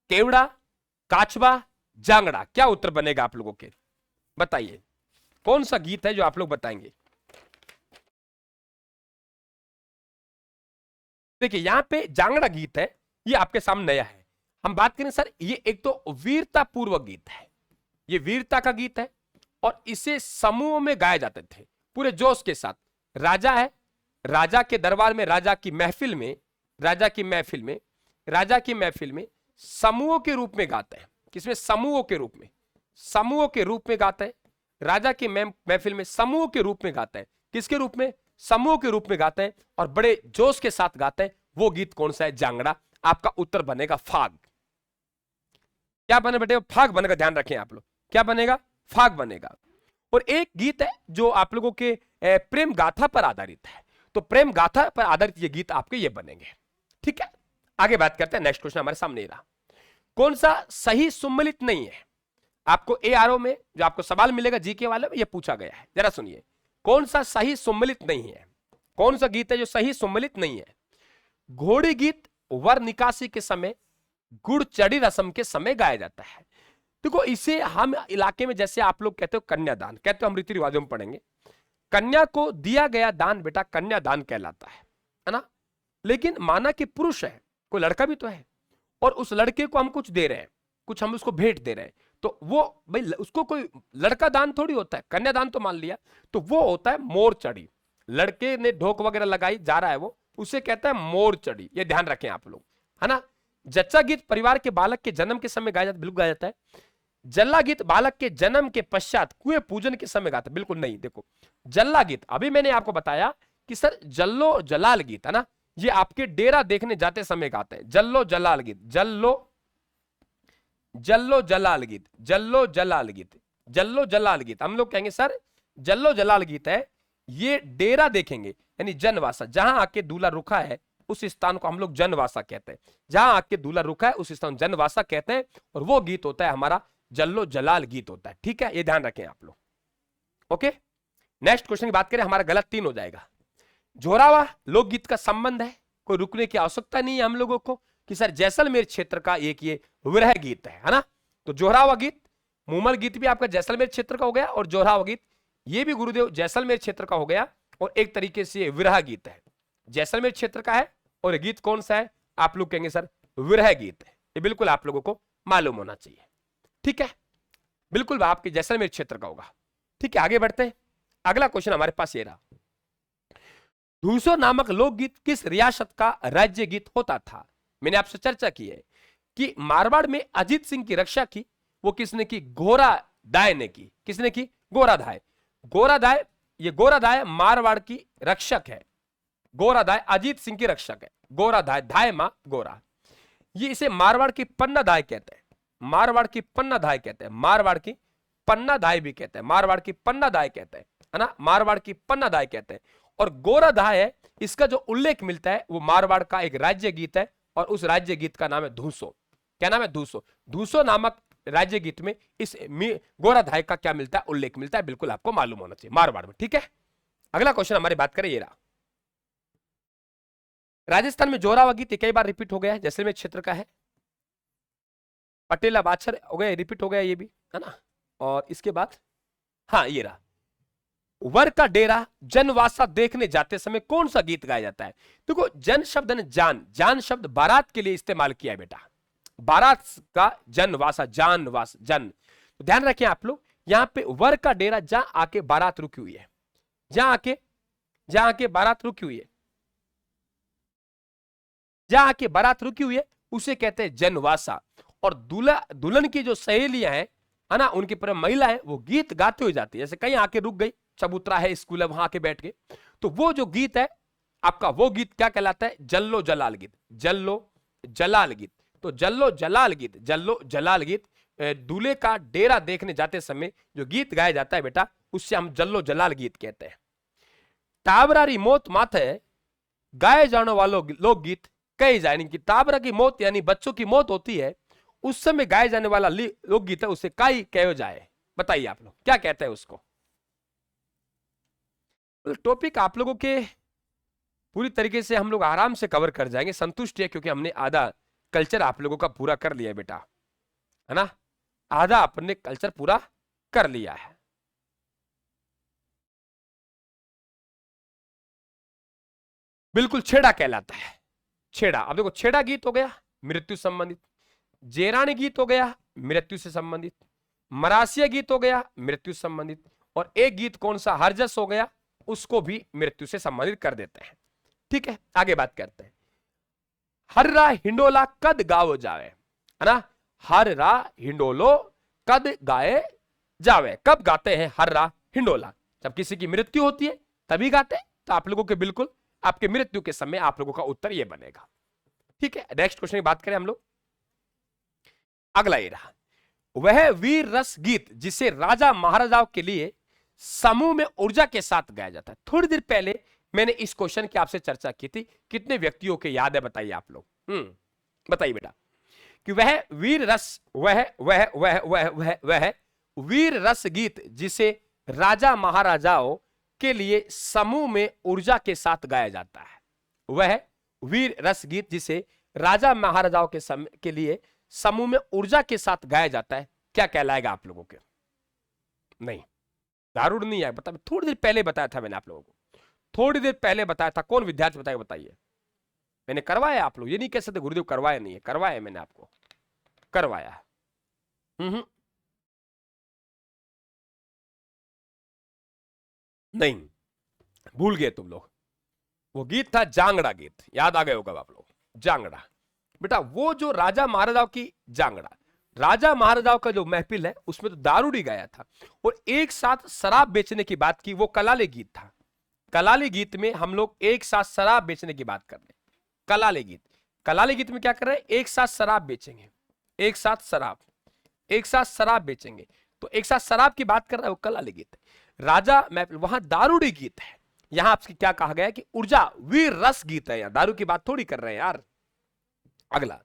केवड़ा, काछवा, जांगड़ा। क्या उत्तर बनेगा आप लोगों के? बताइए कौन सा गीत है जो आप लोग बताएंगे। देखिए यहां पे जांगड़ा गीत है, ये आपके सामने नया है। हम बात करें सर, ये एक तो वीरता पूर्वक गीत है, ये वीरता का गीत है और इसे समूह में गाए जाते थे पूरे जोश के साथ। राजा है, राजा के दरबार में, राजा की महफिल में समूहों के रूप में गाते हैं। किसमें? समूहों के रूप में गाते हैं। राजा की महफिल में समूह के रूप में गाते हैं। किसके रूप में? समूह के रूप में गाते हैं और बड़े जोश के साथ गाते हैं। वो गीत कौन सा है? जांगड़ा। आपका उत्तर बनेगा फाग। क्या बने बेटे? फाग बनेगा, ध्यान रखें आप लोग, क्या बनेगा? फाग बनेगा। और एक गीत है जो आप लोगों के प्रेम गाथा पर आधारित है, तो प्रेम गाथा पर आधारित ये गीत आपके ये बनेंगे। ठीक है, आगे बात करते हैं। नेक्स्ट क्वेश्चन हमारे सामने रहा, कौन सा सही सुम्मिलित नहीं है? आपको ARO में जो आपको सवाल मिलेगा जीके वाले में, ये पूछा गया है, जरा सुनिए। कौन सा सही सुम्मिलित नहीं है? कौन सा गीत है जो सही सुम्मिलित नहीं है? घोड़ी गीत वर निकासी के समय, गुड़ चढ़ी रस्म के समय गाया जाता है। देखो, इसे हम इलाके में जैसे आप लोग कहते हो कन्यादान, कहते हो, हम रीति रिवाजों में पढ़ेंगे, कन्या को दिया गया दान बेटा कन्यादान कहलाता है ना। लेकिन माना कि पुरुष है, कोई लड़का भी तो है, और उस लड़के को हम कुछ दे रहे हैं, कुछ हम उसको भेंट दे रहे हैं, तो वो भाई उसको कोई लड़का दान थोड़ी होता है, कन्यादान तो मान लिया, तो वो होता है मोर चढ़ी। लड़के ने ढोक वगैरह लगाई, जा रहा है वो, उसे कहता है मोर चढ़ी। ये ध्यान रखें आप लोग, है ना। जच्चा गीत परिवार के बालक के जन्म के समय गाया जाता, बिल्कुल गाया जाता है। जल्ला गीत बालक के जन्म के पश्चात कुएं पूजन के समय गाता, बिल्कुल नहीं। देखो, जल्ला गीत अभी मैंने आपको बताया कि सर जल्लो जलाल गीत है ना, ये आपके डेरा देखने जाते समय गाते हैं। जल्लो जलाल गीत, जल्लो जलाल गीत, जल्लो जलाल गीत, जल्लो जलाल गीत, हम लोग कहेंगे सर जल्लो जलाल गीत है, ये डेरा देखेंगे यानी जनवासा, जहां आके दूल्हा रुका है उस स्थान को हम लोग जनवासा कहते हैं। जहां आके दूल्हा रुका है उस स्थान जनवासा कहते हैं, और वो गीत होता है हमारा जल्लो जलाल गीत होता है। ठीक है, ये ध्यान रखें आप लोग। ओके, नेक्स्ट क्वेश्चन की बात करें, हमारा गलत 3 हो जाएगा। जोरावा लोकगीत का संबंध है, कोई रुकने की आवश्यकता नहीं है हम लोगों को कि सर जैसलमेर क्षेत्र का एक ये विरह गीत है ना। तो जोरावा गीत, मूमल गीत भी आपका जैसलमेर क्षेत्र का हो गया, और जोरावा गीत ये भी गुरुदेव जैसलमेर क्षेत्र का हो गया, और एक तरीके से विरह गीत है, जैसलमेर क्षेत्र का है, और गीत कौन सा है? आप लोग कहेंगे सर विरह गीत है। ये बिल्कुल आप लोगों को मालूम होना चाहिए। ठीक है, बिल्कुल आपके जैसलमेर क्षेत्र का होगा। ठीक है, आगे बढ़ते हैं। अगला क्वेश्चन हमारे पास ये रहा, धूसो नामक लोकगीत किस रियासत का राज्य गीत होता था? मैंने आपसे चर्चा की है कि मारवाड़ में अजीत सिंह की रक्षा की, वो किसने की? गोरादाय ने की। किसने की? गोरादाय। गोरादाय, ये गोरादाय मारवाड़ की रक्षक है। गोरादाय अजीत सिंह की रक्षक है। गोरादाय, धाय मां गोरा, ये इसे मारवाड़ की पन्नादाय कहते हैं। मारवाड़ की पन्नादाय कहते हैं, मारवाड़ की पन्नादाय भी कहते हैं, मारवाड़ की पन्नादाय कहते हैं, है ना, मारवाड़ की पन्नादाय कहते हैं। और गोरादाय है, इसका जो उल्लेख मिलता है वो मारवाड़ का एक राज्य गीत है, और उस राज्य गीत का नाम है धूसो। क्या नाम है? धूसो। धूसो नामक राज्य गीत में इस गोरादाय का क्या मिलता है? उल्लेख मिलता है, बिल्कुल आपको मालूम होना चाहिए, मारवाड़ में। ठीक है, अगला क्वेश्चन हमारी बात करें, ये रहा, राजस्थान में जोरावा गीत कई बार रिपीट हो गया है, जैसलमेर क्षेत्र का है। पटेला बाछर हो गया, रिपीट हो गया ये भी, है ना। और इसके बाद हाँ ये रहा, वर का डेरा जनवासा देखने जाते समय कौन सा गीत गाया जाता है? देखो, जन शब्द ने जान, जान शब्द बारात के लिए इस्तेमाल किया है बेटा, बारात का जनवासा, जानवास, जन। तो ध्यान रखें आप लोग, यहां पे वर का डेरा जहां आके बारात रुकी हुई है, जहां आके बारात रुकी हुई है, जहां आके बारात रुकी हुई है उसे कहते हैं जनवासा। और दूल्हा दुल्हन की जो सहेलियां हैं, है ना, उनकी पर महिला है, वो गीत गाते हुए जाती है। जैसे कहीं आके रुक गई, चबूतरा है, स्कूल है, वहां आके बैठ गए, तो वो जो गीत है आपका, वो गीत क्या कहलाता है? जल्लो जलाल गीत। जल्लो जलाल गीत। तो जल्लो जलाल गीत, जल्लो जलाल गीत, दूल्हे का डेरा देखने जाते समय जो गीत गाया जाता है बेटा, उससे हम जल्लो जलाल गीत कहते हैं। टाबरारी मौत माथे गाए जाने वालों लोकगीत कहे जाए, कि टाबरा की मौत यानी बच्चों की मौत होती है, उस समय गाए जाने वाला लोकगीत है, उसे काई कहे जाए। बताइए आप लोग क्या कहते हैं उसको? टॉपिक आप लोगों के पूरी तरीके से हम लोग आराम से कवर कर जाएंगे, संतुष्ट है, क्योंकि हमने आधा कल्चर आप लोगों का पूरा कर लिया है बेटा, है ना, आधा अपने कल्चर पूरा कर लिया है। बिल्कुल छेड़ा कहलाता है, छेड़ा। अब देखो, छेड़ा गीत हो गया मृत्यु संबंधित, जेरानी गीत हो गया मृत्यु से संबंधित, मरासिया गीत हो गया मृत्यु संबंधित, और एक गीत कौन सा? हरजस हो गया, उसको भी मृत्यु से संबंधित कर देते हैं। ठीक है, आगे बात करते हैं। हर्रा हिंडोला कद गाओ जावे, है ना, हर्रा हिंडोलो कद गाए जावे, कब गाते हैं हर्रा हिंडोला? जब किसी की मृत्यु होती है तभी गाते हैं। तो आप लोगों के बिल्कुल आपके मृत्यु के समय आप लोगों का उत्तर यह बनेगा। ठीक है, नेक्स्ट क्वेश्चन की बात करें हम लोग। अगला ये रहा, वह वीर रस गीत जिसे राजा महाराजाओं के लिए समूह में ऊर्जा के साथ गाया जाता है। थोड़ी देर पहले मैंने इस क्वेश्चन की आपसे चर्चा की थी, कितने व्यक्तियों के याद है बताइए आप लोग। बताइए बेटा कि वह वीर रस वह वीर रस गीत जिसे राजा महाराजाओं के लिए समूह में ऊर्जा के साथ गाया जाता है। वह वीर रस गीत जिसे राजा महाराजाओं के लिए समूह में ऊर्जा के साथ गाया जाता है, क्या कहलाएगा आप लोगों के? नहीं, दारूण नहीं है, बता, थोड़ी देर पहले बताया था मैंने आप लोगों को, थोड़ी देर पहले बताया था। कौन विद्यार्थी बताएगा? बताइए। मैंने करवाया, आप लोग ये नहीं कह सकते गुरुदेव करवाया नहीं है, करवाया मैंने आपको, करवाया। नहीं, भूल गए तुम लोग। वो गीत था जांगड़ा गीत, याद आ गए होगा आप लोग। जांगड़ा बेटा, वो जो राजा महाराजाओं की जांगड़ा, राजा महाराजाओं का जो महफिल है उसमें तो दारूड़ी गाया था और एक साथ शराब बेचने की बात की, वो कलाली गीत था। कलाली गीत में हम लोग एक साथ शराब बेचने की बात कर रहे हैं। कलाली गीत, कलाली गीत में क्या कर रहे हैं? एक साथ शराब बेचेंगे, एक साथ शराब बेचेंगे, तो एक साथ शराब की बात कर रहा है, वो कलाली गीत। राजा महफिल, वहां दारूड़ी गीत है। यहां आपसे क्या कहा गया कि ऊर्जा वीर रस गीत है, यहां दारू की बात थोड़ी कर रहे हैं यार। अगला,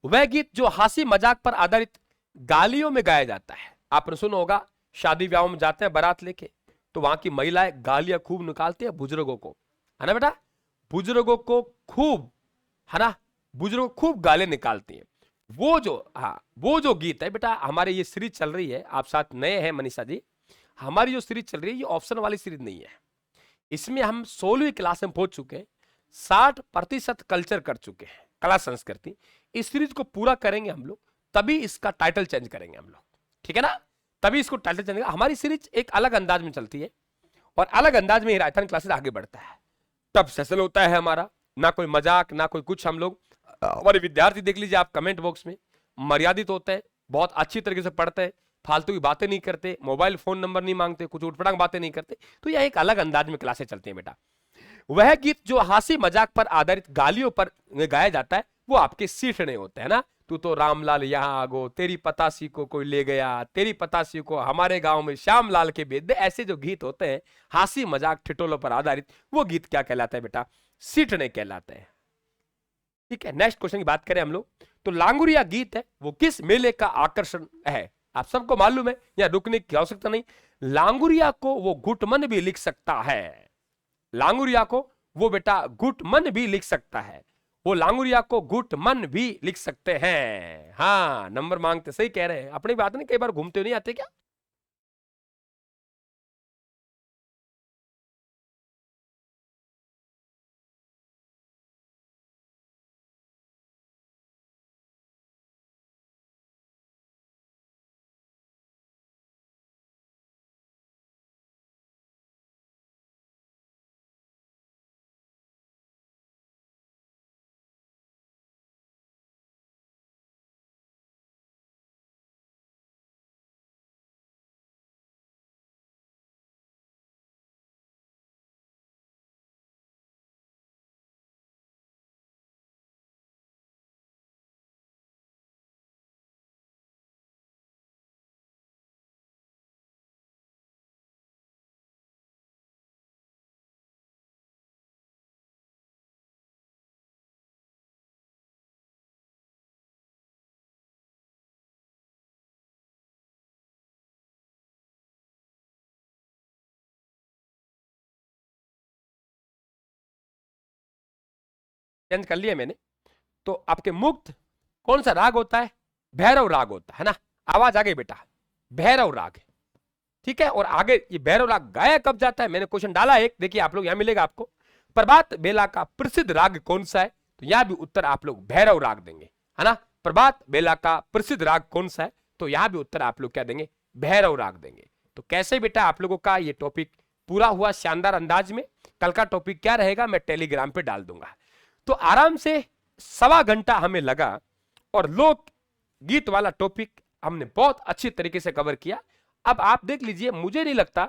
वह गीत जो हंसी मजाक पर आधारित गालियों में गाया जाता है। आपने सुना होगा, शादी ब्याह में जाते हैं बारात लेके, तो वहां की महिलाएं गालियां खूब निकालती है बुजुर्गों को, है ना बेटा? बुजुर्गों को खूब, है ना, बुजुर्गों को खूब गालियां निकालती हैं। वो जो गीत है बेटा, हमारे ये सीरीज चल रही है, आप साथ नए हैं मनीषा जी, हमारी जो सीरीज चल रही है ये ऑप्शन वाली सीरीज नहीं है। इसमें हम 16वीं क्लास में पहुंच चुके हैं, 60% कल्चर कर चुके हैं, कला संस्कृति। इस सीरीज को पूरा करेंगे हम लोग, तभी इसका टाइटल चेंज करेंगे हम लोग, ठीक है ना? तभी इसको टाइटल चेंज। हमारी सीरीज एक अलग अंदाज में चलती है और अलग अंदाज में ही राजस्थान क्लासेस आगे बढ़ता है। तब सेशन होता है हमारा, ना कोई मजाक ना कोई कुछ। हम लोग, हमारे विद्यार्थी देख लीजिए आप कमेंट बॉक्स में, मर्यादित होते हैं, बहुत अच्छी तरीके से पढ़ते हैं, फालतू की बातें नहीं करते, मोबाइल फोन नंबर नहीं मांगते, कुछ उठपटांग बातें नहीं करते। तो यह एक अलग अंदाज में क्लासेस चलती हैं बेटा। वह गीत जो हंसी मजाक पर आधारित गालियों पर गाया जाता है, वो आपके सीठने होते हैं ना। तू तो रामलाल यहाँ आगो, तेरी पतासी को कोई ले गया, तेरी पतासी को हमारे गांव में श्याम लाल के बेद। ऐसे जो गीत होते हैं हंसी मजाक ठिठोलों पर आधारित, वो गीत क्या कहलाता है बेटा? सीठने कहलाते हैं। ठीक है, नेक्स्ट क्वेश्चन की बात करें हम लोग, तो लांगुरिया गीत है वो किस मेले का आकर्षण है? आप सबको मालूम है, या रुकने की आवश्यकता नहीं। लांगुरिया को वो गुटमन भी लिख सकता है, लांगुरिया को वो बेटा गुटमन भी लिख सकता है, वो लांगुरिया को गुटमन भी लिख सकते हैं। हाँ, नंबर मांगते, सही कह रहे हैं। अपनी बात नहीं, कई बार घूमते नहीं आते क्या? चेंज कर लिया मैंने। तो आपके मुक्त कौन सा राग होता है? भैरव राग होता है ना। आवाज आ गई बेटा, भैरव राग। ठीक है, और आगे ये भैरव राग गाया कब जाता है? मैंने क्वेश्चन डाला एक, देखिए आप लोग यहां मिलेगा आपको, प्रभात बेला का प्रसिद्ध राग कौन सा है? तो यहां भी उत्तर आप लोग भैरव राग देंगे, है ना। प्रभात बेला का प्रसिद्ध राग कौन सा है? तो यहां भी उत्तर आप लोग क्या देंगे? भैरव राग देंगे। तो कैसे बेटा आप लोगों का ये टॉपिक पूरा हुआ शानदार अंदाज में। कल का टॉपिक क्या रहेगा मैं टेलीग्राम पे डाल दूंगा। तो आराम से 1.25 घंटा हमें लगा और लोक गीत वाला टॉपिक हमने बहुत अच्छी तरीके से कवर किया। अब आप देख लीजिए, मुझे नहीं लगता